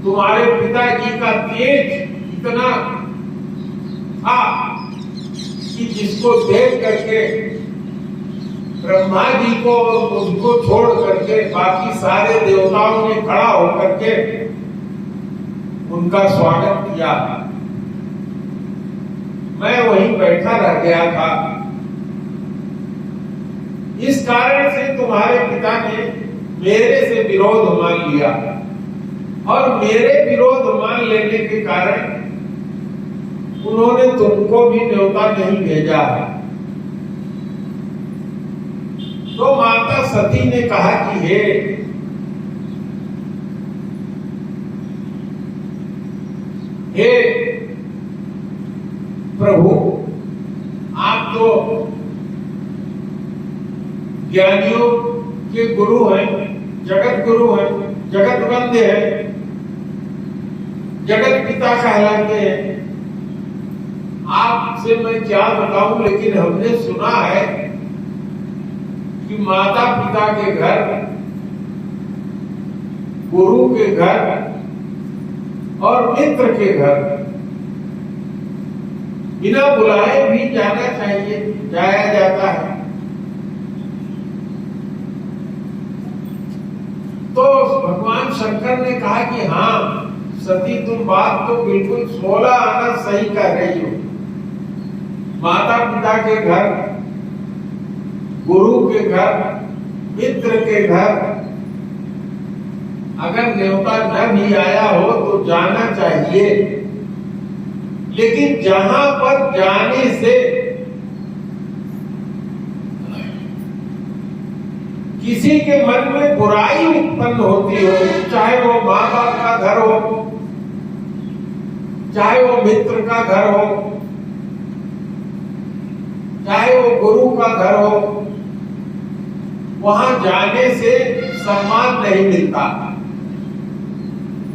तुम्हारे पिताजी का तेज इतना था कि जिसको देख करके ब्रह्मा जी को उनको छोड़ करके बाकी सारे देवताओं ने खड़ा होकर के उनका स्वागत किया। मैं वहीं बैठा रह गया था। इस कारण से तुम्हारे पिता ने मेरे से विरोध मान लिया और मेरे विरोध मान लेने के कारण उन्होंने तुमको भी न्योता नहीं भेजा। तो माता सती ने कहा कि हे प्रभु, आप तो ज्ञानियों के गुरु हैं, जगत गुरु हैं, जगत वंद्य हैं, जगत पिता कहलाते हैं। आपसे मैं क्या बताऊं, लेकिन हमने सुना है कि माता पिता के घर, गुरु के घर और मित्र के घर बिना बुलाए भी जाना चाहिए, जाया जाता है। तो भगवान शंकर ने कहा कि हाँ सती, तुम बात तो बिल्कुल 16 आना सही कर रही हो। माता पिता के घर, गुरु के घर, मित्र के घर अगर न्योता न भी आया हो तो जाना चाहिए। लेकिन जहां पर जाने से किसी के मन में बुराई उत्पन्न होती हो, चाहे वो माँ बाप का घर हो, चाहे वो मित्र का घर हो, चाहे वो गुरु का घर हो, वहां जाने से सम्मान नहीं मिलता,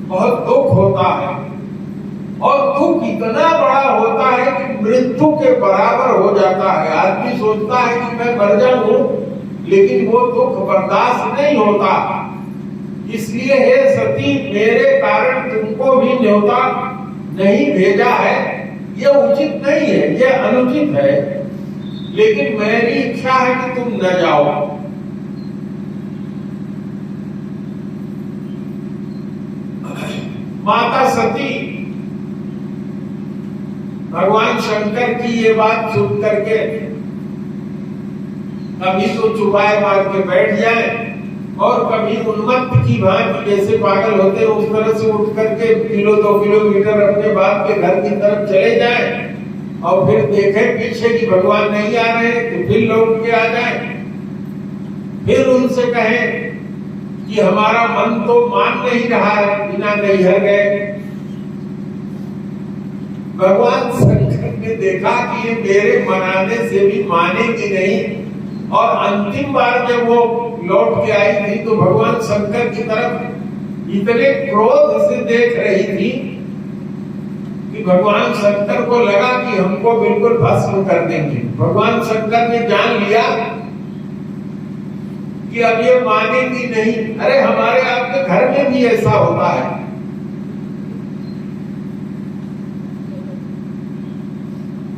बहुत दुख होता है। और दुख इतना बड़ा होता है कि मृत्यु के बराबर हो जाता है। आदमी सोचता है कि मैं मर जाऊं, लेकिन वो दुख बर्दाश्त नहीं होता। इसलिए हे सती, मेरे कारण तुमको भी न्योता नहीं भेजा है, ये उचित नहीं है, ये अनुचित है। लेकिन मेरी इच्छा है कि तुम न जाओ। माता सती भगवान शंकर की ये बात सुन करके कभी तो चुपाए मार के बैठ जाए और कभी उन्मत्त की भांति जैसे पागल होते हैं उस तरह से उठ करके 1-2 किलोमीटर अपने बाप के घर की तरफ चले जाए और फिर देखे पीछे कि भगवान नहीं आ रहे तो फिर लौट के आ जाए। फिर उनसे कहें कि हमारा मन तो मान नहीं रहा है, बिना नैहर गए। भगवान शंकर ने देखा कि ये मेरे मनाने से भी मानेगी नहीं, और अंतिम बार जब वो लौट के आई थी तो भगवान शंकर की तरफ इतने क्रोध से देख रही थी कि भगवान शंकर को लगा कि हमको बिल्कुल भस्म कर देंगे। भगवान शंकर ने जान लिया कि अब ये मानेगी नहीं। अरे हमारे आपके घर में भी ऐसा होता है।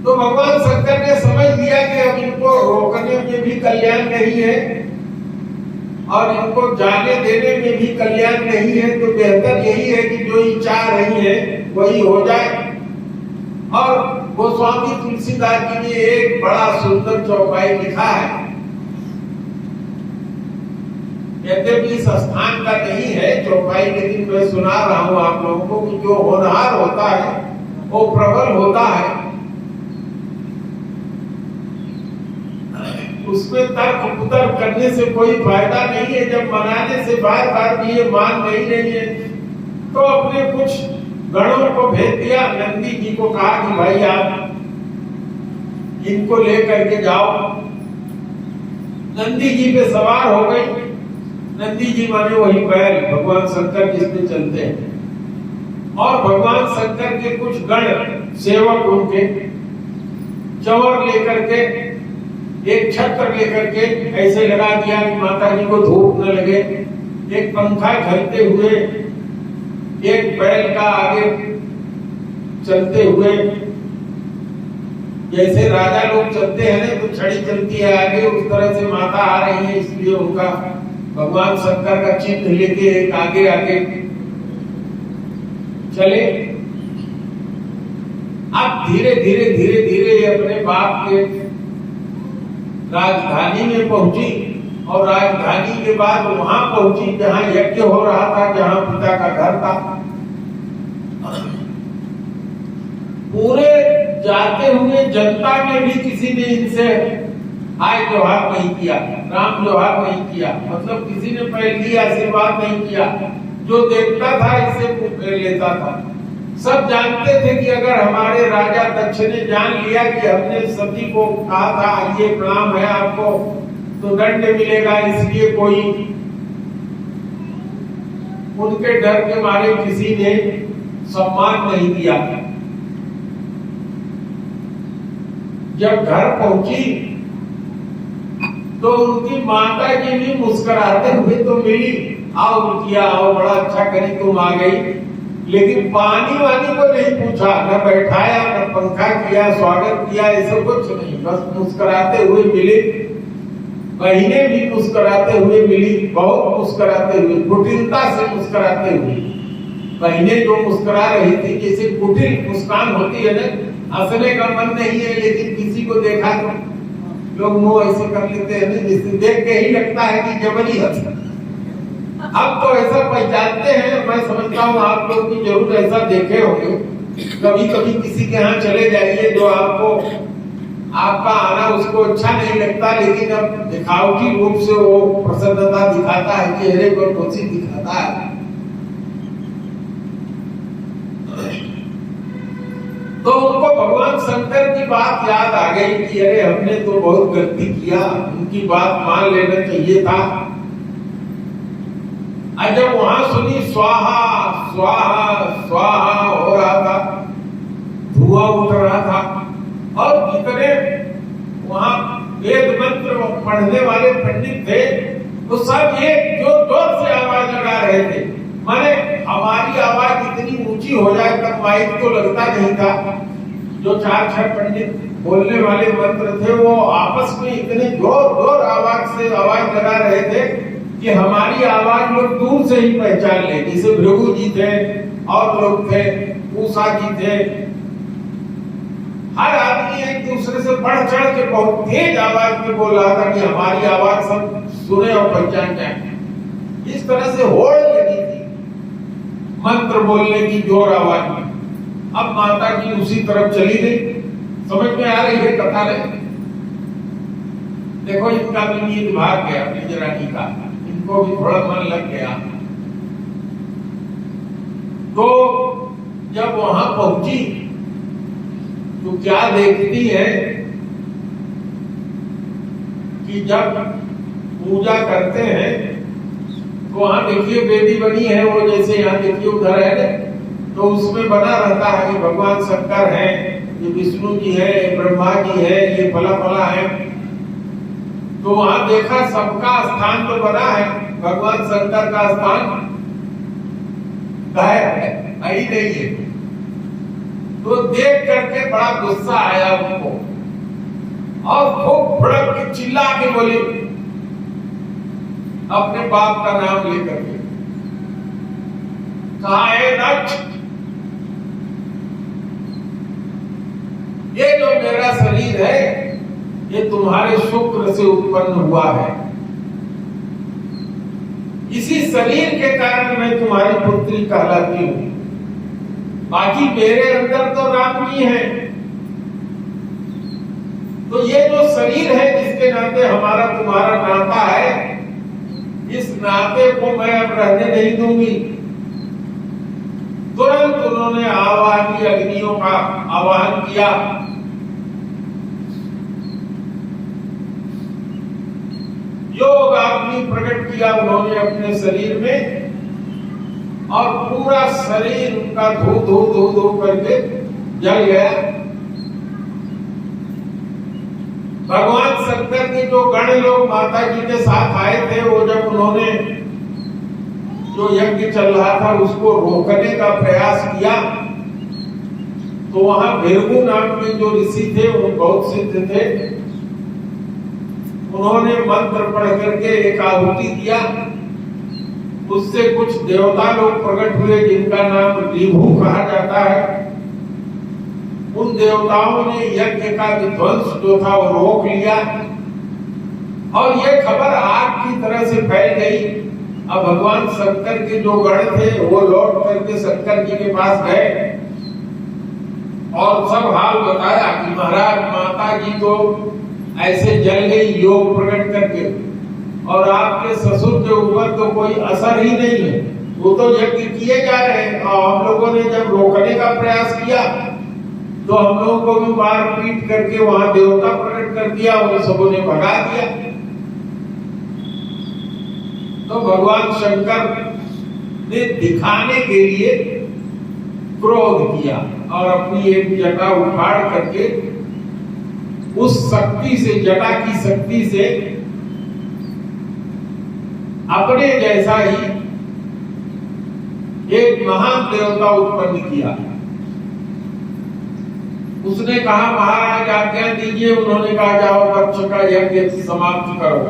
तो भगवान शंकर ने समझ लिया कि अब इनको रोकने में भी कल्याण नहीं है और इनको जाने देने में भी कल्याण नहीं है, तो बेहतर यही है कि जो ये चाह रही है वही हो जाए। और गोस्वामी तुलसीदास जी ने एक बड़ा सुंदर चौपाई लिखा है। यद्यपि इस स्थान का नहीं है चौपाई, लेकिन मैं सुना रहा हूं आप लोगों को कि जो होनहार होता है वो प्रबल होता है। उसमें तर्क कुतर्क करने से कोई फायदा नहीं है। जब मनाने से बार बार भी ये मान नहीं रही है तो अपने कुछ गणों को भेज दिया। नंदी जी को कहा कि भाई आप इनको लेकर के जाओ। नंदी जी पे सवार हो गई। नंदी जी माने वही बैल भगवान शंकर जिसमें चलते हैं। और भगवान शंकर के कुछ गण सेवक उनके चंवर लेकर के, एक छत्र लेकर के ऐसे लगा दिया कि माता जी को धूप न लगे। एक पंखा झलते हुए, एक बैल का आगे चलते हुए, जैसे राजा लोग चलते हैं ना तो छड़ी चलती है आगे, उस तरह से माता आ रही है। इसलिए उनका भगवान शंकर का चिन्ह लेके एक आगे आगे चले। अब धीरे धीरे अपने बाप के राजधानी में पहुंची और राजधानी के बाद वहां पहुंची जहां यज्ञ हो रहा था, जहां पिता का घर था। पूरे जाते हुए जनता में भी किसी ने इनसे हाय जोहार नहीं किया, राम जोहार नहीं किया, मतलब किसी ने पहले आशीर्वाद नहीं किया। जो देखता था इसे मुंह फेर लेता था। सब जानते थे कि अगर हमारे राजा दक्ष ने जान लिया कि हमने सती को कहा था ये प्रणाम है आपको, तो दंड मिलेगा, इसलिए कोई उनके डर के मारे किसी ने सम्मान नहीं दिया। जब घर पहुंची तो उनकी माता जी भी मुस्कुराते हुए तो मिली, आओ रुकिया आओ, बड़ा अच्छा करी तुम आ गई, लेकिन पानी वानी को नहीं पूछा, न बैठाया, न पंखा किया, स्वागत किया, ऐसा कुछ नहीं, बस मुस्कुराते हुए मिले। बहनें भी मुस्कुराते हुए मिली, बहुत मुस्कुराते हुए, कुटिलता से मुस्कुराते हुए। बहनें जो मुस्कुरा रही थी, जैसे कुटिल मुस्कान होती है ना, हंसने का मन नहीं है, लेकिन किसी को देखा तो लोग मुंह ऐसे कर लेते हैं ना, जिससे देख के ही लगता है कि जबरी हंस। अब तो ऐसा पहचानते हैं, मैं समझता हूँ आप लोग भी जरूर ऐसा देखे होंगे। कभी कभी किसी के यहाँ चले जाइए जो आपको आपका आना उसको अच्छा नहीं लगता, लेकिन अब दिखावटी रूप से वो प्रसन्नता दिखाता है, चेहरे पर खुशी दिखाता है। तो उनको भगवान शंकर की बात याद आ गई कि अरे हमने तो बहुत गलती किया, उनकी बात मान लेना चाहिए था। और जब वहां सुनी स्वाहा स्वाहा स्वाहा हो रहा था, धुआं उठ रहा था, और जितने वहां वेद मंत्र पढ़ने वाले पंडित थे वो सब एक जोर से आवाज लगा रहे थे। माने हमारी आवाज इतनी ऊंची हो जाए तब माइक तो लगता नहीं था। जो 4-6 पंडित बोलने वाले मंत्र थे वो आपस में इतने जोर आवाज से आवाज लगा रहे थे कि हमारी आवाज लोग दूर से ही पहचान ले। जैसे भृगु जी थे और लोग थे, उषा जी थे, हर आदमी एक दूसरे से बढ़ चढ़ के बहुत तेज आवाज में बोल रहा था कि हमारी आवाज सब सुने और पहचान जाए। इस तरह से होड़ लगी थी मंत्र बोलने की जोर आवाज में। अब माता जी उसी तरफ चली गई। समझ में आ रही है कथा में? देखो इनका भी नींद भाग गया, निजरानी का, इनको भी थोड़ा मन लग गया। तो जब वहां पहुंची तो क्या देखती है कि जब पूजा करते हैं तो वहां देखिए वेदी बनी है, वो जैसे यहाँ देखिए उधर है ना, तो उसमें बना रहता है कि भगवान शंकर है, ये विष्णु जी है, ये ब्रह्मा जी है, ये फला फला है। तो वहां देखा सबका स्थान तो बना है, भगवान शंकर का स्थान गायब है, आई नहीं है। तो देख करके बड़ा गुस्सा आया उनको और खूब भड़क के चिल्ला के बोले अपने बाप का नाम लेकर के, कहा है दक्ष, ये जो मेरा शरीर है ये तुम्हारे शुक्र से उत्पन्न हुआ है, इसी शरीर के कारण मैं तुम्हारी पुत्री कहलाती हूं, बाकी मेरे अंदर तो राम जी है। तो ये जो शरीर है जिसके नाते हमारा तुम्हारा नाता है, इस नाते को मैं अब रहने नहीं दूंगी। तुरंत उन्होंने आवाहनी अग्नियों का आह्वान किया। योग अग्नि प्रकट किया उन्होंने अपने शरीर में, और पूरा शरीर उनका धू धू धू धू करके जल गया। भगवान शंकर के जो गण लोग माता जी के साथ आए थे, वो जब उन्होंने जो यज्ञ चल रहा था उसको रोकने का प्रयास किया, तो वहां भृगु नाम के जो ऋषि थे वो बहुत सिद्ध थे, उन्होंने मंत्र पढ़ करके एक आहुति दिया। उससे कुछ देवता लोग प्रकट हुए जिनका नाम विभु कहा जाता है। उन देवताओं ने यज्ञ का विध्वंस जो था वो रोक लिया और ये खबर आग की तरह से फैल गई। अब भगवान शंकर के जो गण थे वो लौट करके शंकर जी के पास गए और सब हाल बताया कि महाराज माता जी तो ऐसे जल गई योग प्रकट करके और आपके ससुर के ऊपर तो कोई असर ही नहीं है, वो तो यज्ञ किए जा रहे हैं। और हम लोगों ने जब रोकने का प्रयास किया तो हम लोगों को भी मार पीट करके वहां देवता प्रकट कर दिया और सबों ने भगा दिया। तो भगवान शंकर ने दिखाने के लिए क्रोध किया और अपनी एक जटा उखाड़ करके उस शक्ति से, जटा की शक्ति से अपने जैसा ही एक महान देवता उत्पन्न किया। उसने कहा महाराज आज्ञा दीजिए। उन्होंने कहा जाओ दक्ष का यज्ञ समाप्त करो।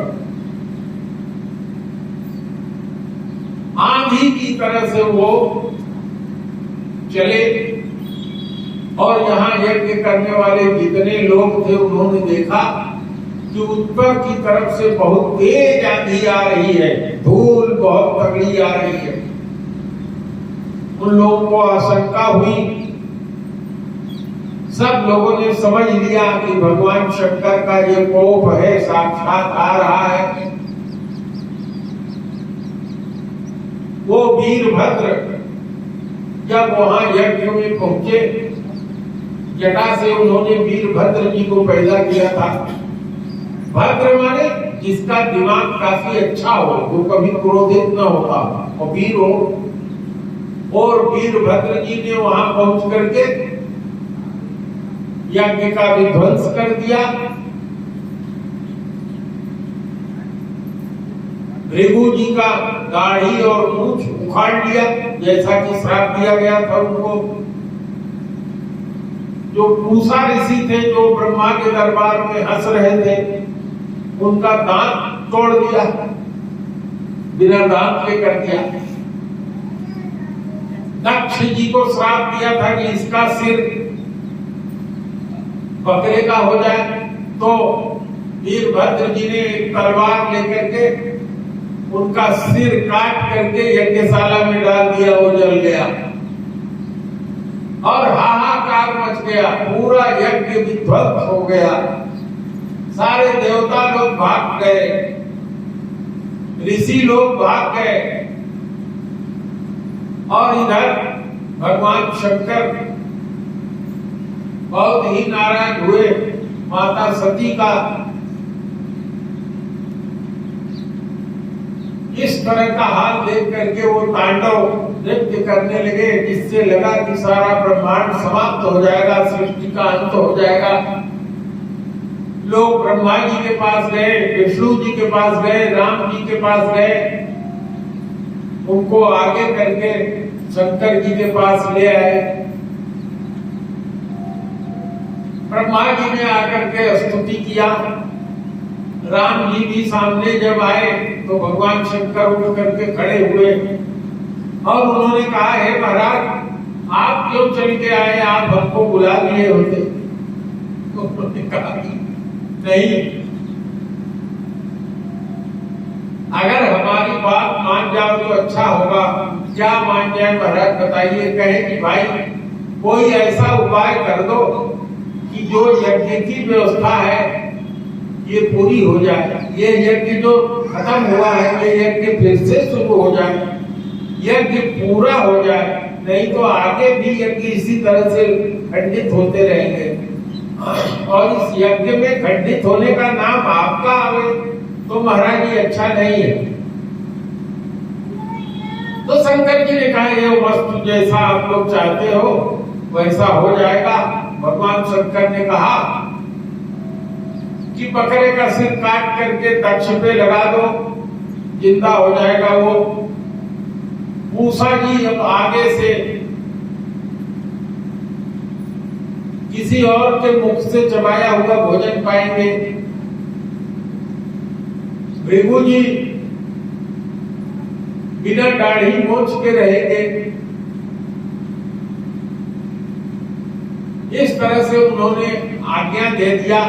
आंधी की तरह से वो चले और यहाँ यज्ञ करने वाले जितने लोग थे उन्होंने देखा कि उत्तर की तरफ से बहुत तेज आंधी आ रही है, धूल बहुत तगड़ी आ रही है। उन लोगों को आशंका हुई। सब लोगों ने समझ लिया कि भगवान शंकर का ये कोप है, साक्षात आ रहा है। वो वीरभद्र जब वहां यज्ञ में पहुंचे, जटा से उन्होंने वीरभद्र जी को पैदा किया था। भद्र माने जिसका दिमाग काफी अच्छा हो, वो कभी क्रोधित न होता और वीर हो। और वीरभद्र जी ने वहां पहुंच करके यज्ञ का विध्वंस कर दिया। भृगु जी का दाढ़ी और मूछ उखाड़ लिया जैसा कि श्राप दिया गया था उनको। जो पूषा ऋषि थे जो ब्रह्मा के दरबार में हंस रहे थे, उनका दांत तोड़ दिया, बिना दांत के कर दिया। दक्ष जी को श्राप दिया था कि इसका सिर बकरे का हो जाए, तो वीरभद्र जी ने एक तलवार लेकर के उनका सिर काट करके यज्ञशाला में डाल दिया, वो जल गया और हाहाकार मच गया। पूरा यज्ञ विध्वंस हो गया। सारे देवता लोग भाग गए, ऋषि लोग भाग गए और इधर भगवान शंकर बहुत ही नारायण हुए। माता सती का इस तरह का हाल देख करके वो तांडव नृत्य करने लगे, जिससे लगा कि सारा ब्रह्मांड समाप्त हो जाएगा, सृष्टि का अंत हो जाएगा। लोग ब्रह्मा जी के पास गए, विष्णु जी के पास गए, राम जी के पास गए, उनको आगे करके शंकर जी के पास ले आए। ब्रह्मा जी ने आकर के स्तुति किया। राम जी भी सामने जब आए तो भगवान शंकर उठ करके खड़े हुए और उन्होंने कहा, हे महाराज आप क्यों चल के आए, आप हमको बुला लिए होते। तो उन्होंने कहा नहीं, अगर हमारी बात मान जाओ तो अच्छा होगा। क्या मान जाए महाराज बताइए। कहे कि भाई कोई ऐसा उपाय कर दो कि जो यज्ञ की व्यवस्था है ये पूरी हो जाए, ये यज्ञ जो खत्म हुआ है ये यज्ञ फिर से शुरू हो जाए, यज्ञ पूरा हो जाए, नहीं तो आगे भी यज्ञ इसी तरह से खंडित होते रहेंगे और इस यज्ञ में खंडित होने का नाम आपका आवे तो महाराज ये अच्छा नहीं है। तो शंकर जी ने कहा ये वस्तु जैसा आप लोग चाहते हो वैसा हो जाएगा। भगवान शंकर ने कहा कि बकरे का सिर काट करके दक्ष पे लगा दो, जिंदा हो जाएगा वो। पूषा जी अब आगे से किसी और के मुख से चबाया हुआ भोजन पाएंगे। भृगु जी बिना दाढ़ी मोछ के रहेंगे। इस तरह से उन्होंने आज्ञा दे दिया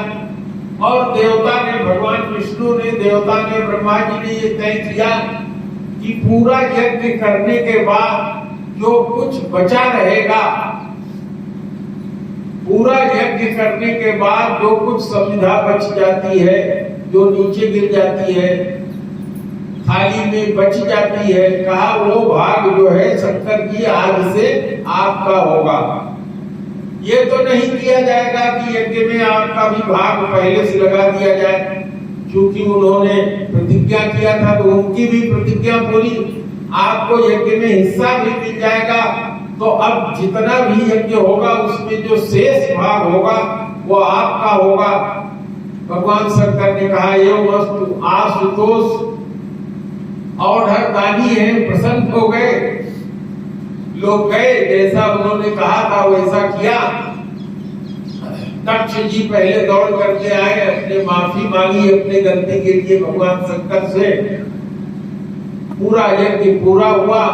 और देवता ने, भगवान विष्णु ने, देवता ने, ब्रह्मा जी ने ये तय किया कि पूरा यज्ञ करने के बाद जो कुछ बचा रहेगा, पूरा यज्ञ करने के बाद जो कुछ संविधा बच जाती है, जो नीचे गिर जाती है, थाली में बच जाती है, कहा वो भाग जो है शंकर जी आज से आपका होगा। ये तो नहीं किया जाएगा कि यज्ञ में आपका भी भाग पहले से लगा दिया जाए, क्योंकि उन्होंने प्रतिज्ञा किया था तो उनकी भी प्रतिज्ञा पूरी, आपको यज्ञ में हिस्सा भी मिल जाएगा। तो अब जितना भी यज्ञ होगा उसमें जो शेष भाग होगा वो आपका होगा। भगवान शंकर ने कहा ये वस्तु आशुतोष औढ़ दानी है, प्रसन्न हो गए। लोग गए, जैसा उन्होंने कहा था वैसा किया। दक्ष जी पहले दौड़ करके आए, अपने माफी मांगी अपने गलती के लिए भगवान शंकर से। पूरा यज्ञ पूरा हुआ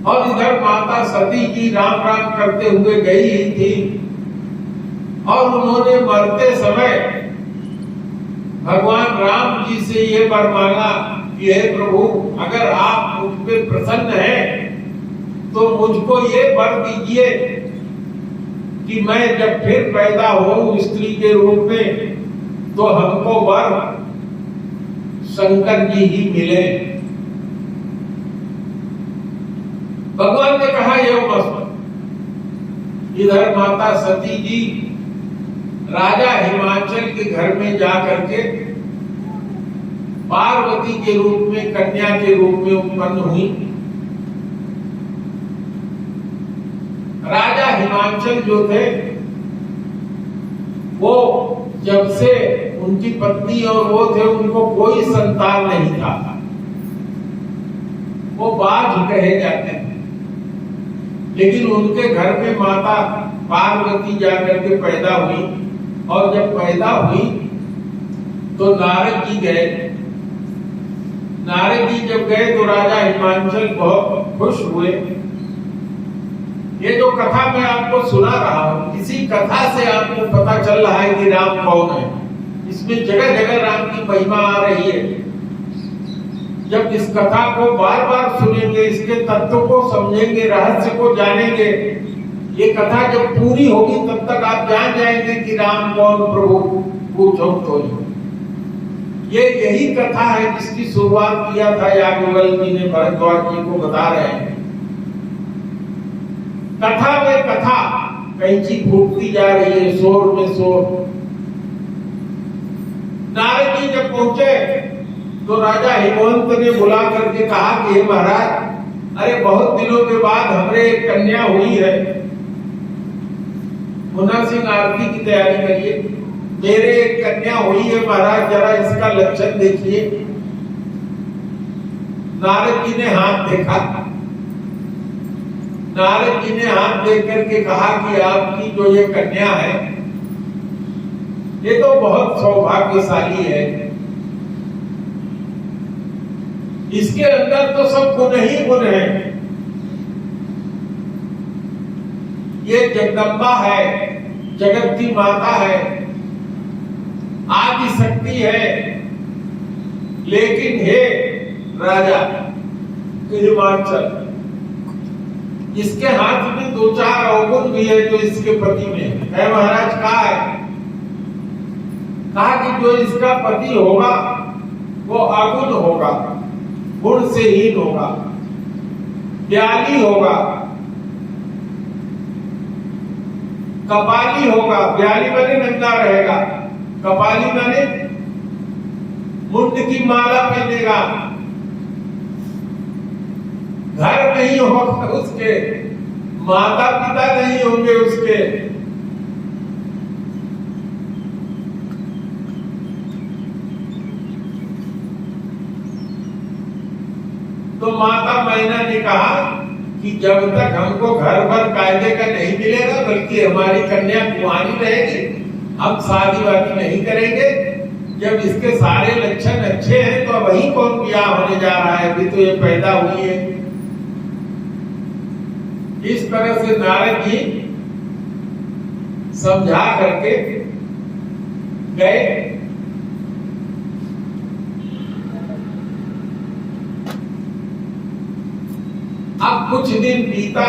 और इधर माता सती जी राम राम करते हुए गई ही थी और उन्होंने मरते समय भगवान राम जी से ये वर मांगा कि हे प्रभु, अगर आप मुझ पे प्रसन्न हैं तो मुझको ये वर दीजिए कि मैं जब फिर पैदा हूं स्त्री के रूप में तो हमको वर शंकर जी ही मिले। भगवान ने कहा ये मस्त। इधर माता सती जी राजा हिमाचल के घर में जाकर के पार्वती के रूप में, कन्या के रूप में उत्पन्न हुई। राजा हिमाचल जो थे वो जब से उनकी पत्नी और वो थे उनको कोई संतान नहीं था, वो बाझ कहे जाते थे। लेकिन उनके घर में माता पार्वती जाकर के पैदा हुई और जब पैदा हुई तो नारद जी गए। नारद जी जब गए तो राजा हिमाचल बहुत खुश हुए। ये जो कथा मैं आपको सुना रहा हूं, इसी कथा से आपको पता चल रहा है कि राम कौन है। इसमें जगह जगह राम की महिमा आ रही है। जब इस कथा को बार बार सुनेंगे, इसके तत्व को समझेंगे, रहस्य को जानेंगे, ये कथा जब पूरी होगी तब तक आप जान जाएंगे कि राम कौन, प्रभु पूछो तो। ये यही कथा है जिसकी शुरुआत किया था याज्ञवल्क्य जी ने भरद्वाज जी को बता रहे हैं। कथा में कथा कैंची फूटती जा रही है, शोर में शोर। नारद जी जब पहुंचे तो राजा हिमवंत ने बुला करके कहा कि हे महाराज, अरे बहुत दिनों के बाद हमरे एक कन्या हुई है, मुन्ना सिंह आरती की तैयारी करिए। मेरे एक कन्या हुई है महाराज, जरा इसका लक्षण देखिए। नारद जी ने हाथ देखा। नारद जी ने हाथ देख करके कहा कि आपकी जो ये कन्या है ये तो बहुत सौभाग्यशाली है, इसके अंदर तो सब गुण ही गुण है। ये जगदम्बा है, जगत की माता है, आदि शक्ति है। लेकिन हे राजा हिमाचल, इसके हाथ में दो चार अवगुण भी है जो इसके पति में है। महाराज कहा है, कहा कि जो इसका पति होगा वो अगुण होगा, गुण से हीन होगा, ब्याली होगा, कपाली होगा। ब्याली माने नंगा रहेगा, कपाली माने मुंड की माला पहनेगा, घर नहीं होगा उसके, माता पिता नहीं होंगे उसके। तो माता मैना ने कहा कि जब तक हमको घर भर कायदे का नहीं मिलेगा, बल्कि हमारी कन्या कुंवारी रहेगी, हम शादी वादी नहीं करेंगे। जब इसके सारे लक्षण अच्छे हैं तो वही कौन ब्याह होने जा रहा है, अभी तो ये पैदा हुई है। इस तरह से नारद जी समझा करके गए। अब कुछ दिन बीता,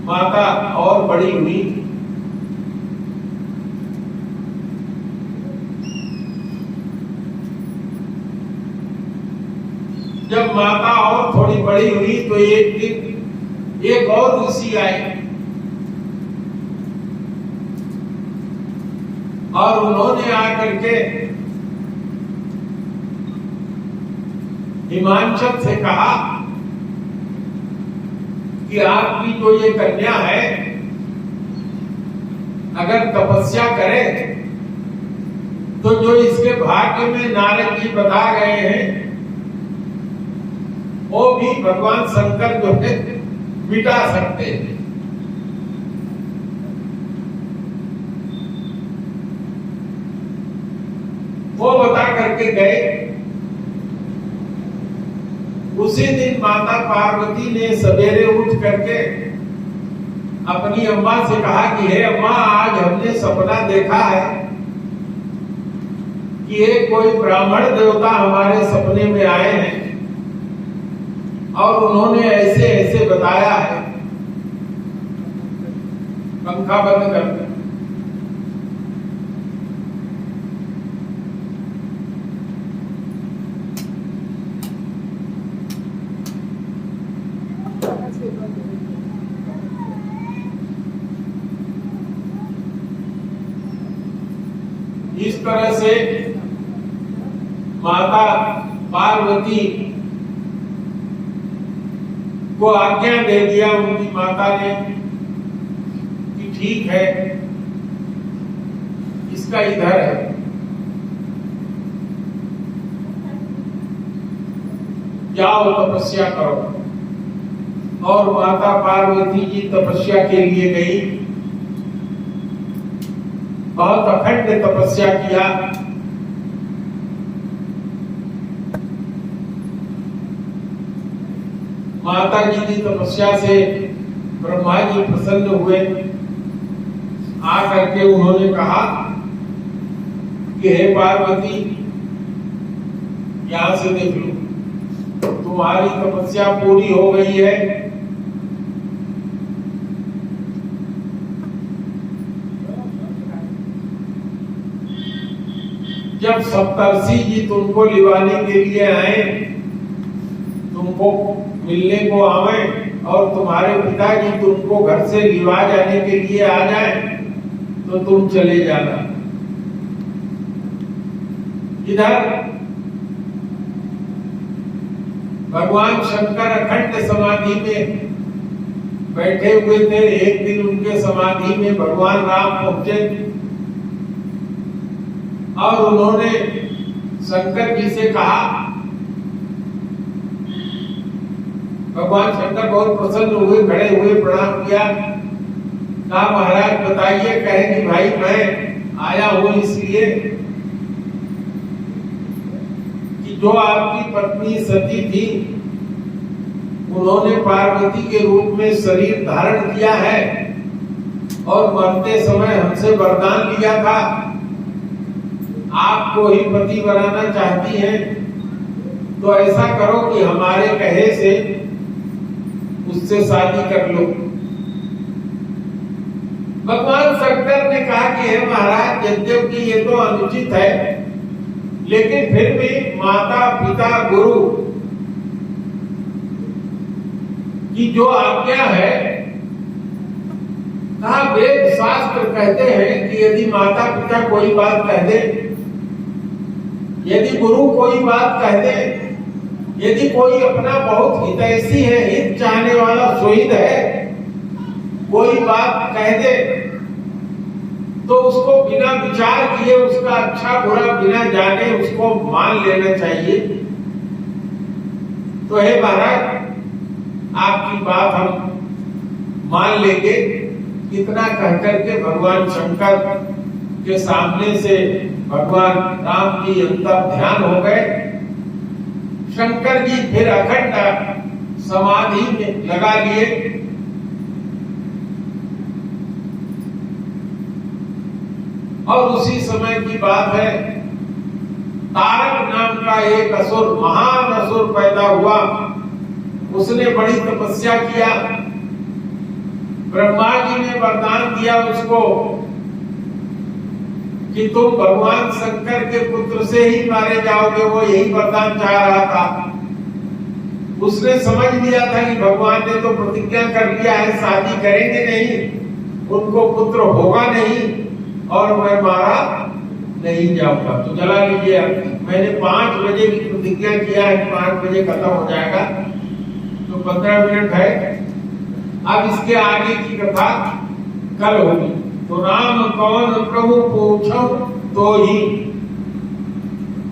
माता और बड़ी हुई। जब माता और थोड़ी बड़ी हुई तो एक दिन एक और ऋषि आए और उन्होंने आकर के हिमांशु से कहा कि आपकी जो ये कन्या है, अगर तपस्या करे तो जो इसके भाग्य में नारद जी बता गए हैं वो भी भगवान शंकर जो है मिटा सकते हैं। वो बता करके गए। उसी दिन माता पार्वती ने सवेरे उठ करके अपनी अम्मा से कहा कि हे अम्मा, आज हमने सपना देखा है कि एक कोई ब्राह्मण देवता हमारे सपने में आए हैं और उन्होंने ऐसे ऐसे बताया है। पंखा बंद कर दो। इस तरह से माता पार्वती को आज्ञा दे दिया उनकी माता ने कि ठीक है, इसका इधर है। जाओ तपस्या करो। और माता पार्वती जी तपस्या के लिए गई। बहुत अखंड तपस्या किया। माता जी की तपस्या से ब्रह्मा जी प्रसन्न हुए। आकर के उन्होंने कहा कि हे पार्वती, यहां से देख लो, तुम्हारी तपस्या पूरी हो गई है। जब सप्तर्षि जी तुमको लिवाने के लिए आए, तुमको मिलने को आवे और तुम्हारे पिताजी तुमको घर से लिवा जाने के लिए आ जाए तो तुम चले जाना। इधर भगवान शंकर अखंड समाधि में बैठे हुए थे। एक दिन उनके समाधि में भगवान राम पहुंचे और उन्होंने शंकर जी से कहा। भगवान शंकर बहुत प्रसन्न हुए, खड़े हुए, प्रणाम किया। कहा महाराज बताइए। कहे कि भाई मैं आया हूं इसलिए कि जो आपकी पत्नी सती थी उन्होंने पार्वती के रूप में शरीर धारण किया है और मरते समय हमसे वरदान लिया था, आपको ही पति बनाना चाहती हैं, तो ऐसा करो कि हमारे कहे से उससे शादी कर लो। भगवान शंकर ने कहा कि हे महाराज, यद्यपि ये तो अनुचित है, लेकिन फिर भी माता पिता गुरु की जो आज्ञा है, कहा वेद शास्त्र कहते हैं कि यदि माता पिता कोई बात कह दे, यदि गुरु कोई बात कह दे, यदि कोई अपना बहुत हितैषी है, हित चाहने वाला शहीद है, कोई बात कह दे तो उसको बिना विचार किए, उसका अच्छा बुरा बिना जाने उसको मान लेना चाहिए। तो हे महाराज, आपकी बात हम मान लेंगे। इतना कहकर के भगवान शंकर के सामने से भगवान राम जी अंतर ध्यान हो गए। शंकर जी फिर अखंड समाधि में लगा लिए। और उसी समय की बात है, तारक नाम का एक असुर, महान असुर पैदा हुआ। उसने बड़ी तपस्या किया। ब्रह्मा जी ने वरदान दिया उसको कि तुम भगवान शंकर के पुत्र से ही मारे जाओगे। वो यही वरदान चाह रहा था। उसने समझ लिया था कि भगवान ने तो प्रतिज्ञा कर लिया है, शादी करेंगे नहीं, उनको पुत्र होगा नहीं और मैं मारा नहीं जाऊंगा, तो जला लीजिए। मैंने 5 बजे की प्रतिज्ञा किया है, 5 बजे खत्म हो जाएगा, तो 15 मिनट है। अब इसके आगे की कथा कल होगी। तो राम कौन प्रभु पूछो तो ही,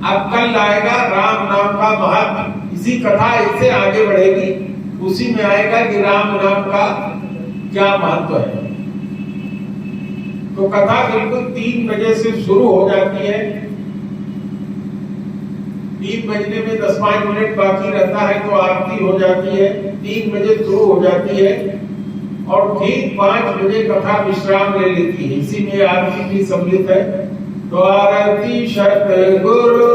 अब कल आएगा राम नाम का महत्व। इसी कथा इससे आगे बढ़ेगी, उसी में आएगा कि राम नाम का क्या महत्व है। तो कथा बिल्कुल 3 बजे से शुरू हो जाती है। 3 बजने में 10-5 मिनट बाकी रहता है तो आरती हो जाती है। 3 बजे शुरू हो जाती है और ठीक 5 बजे कथा विश्राम ले लेती है। इसी में आरती भी सम्मिलित है। तो आरती सतगुरु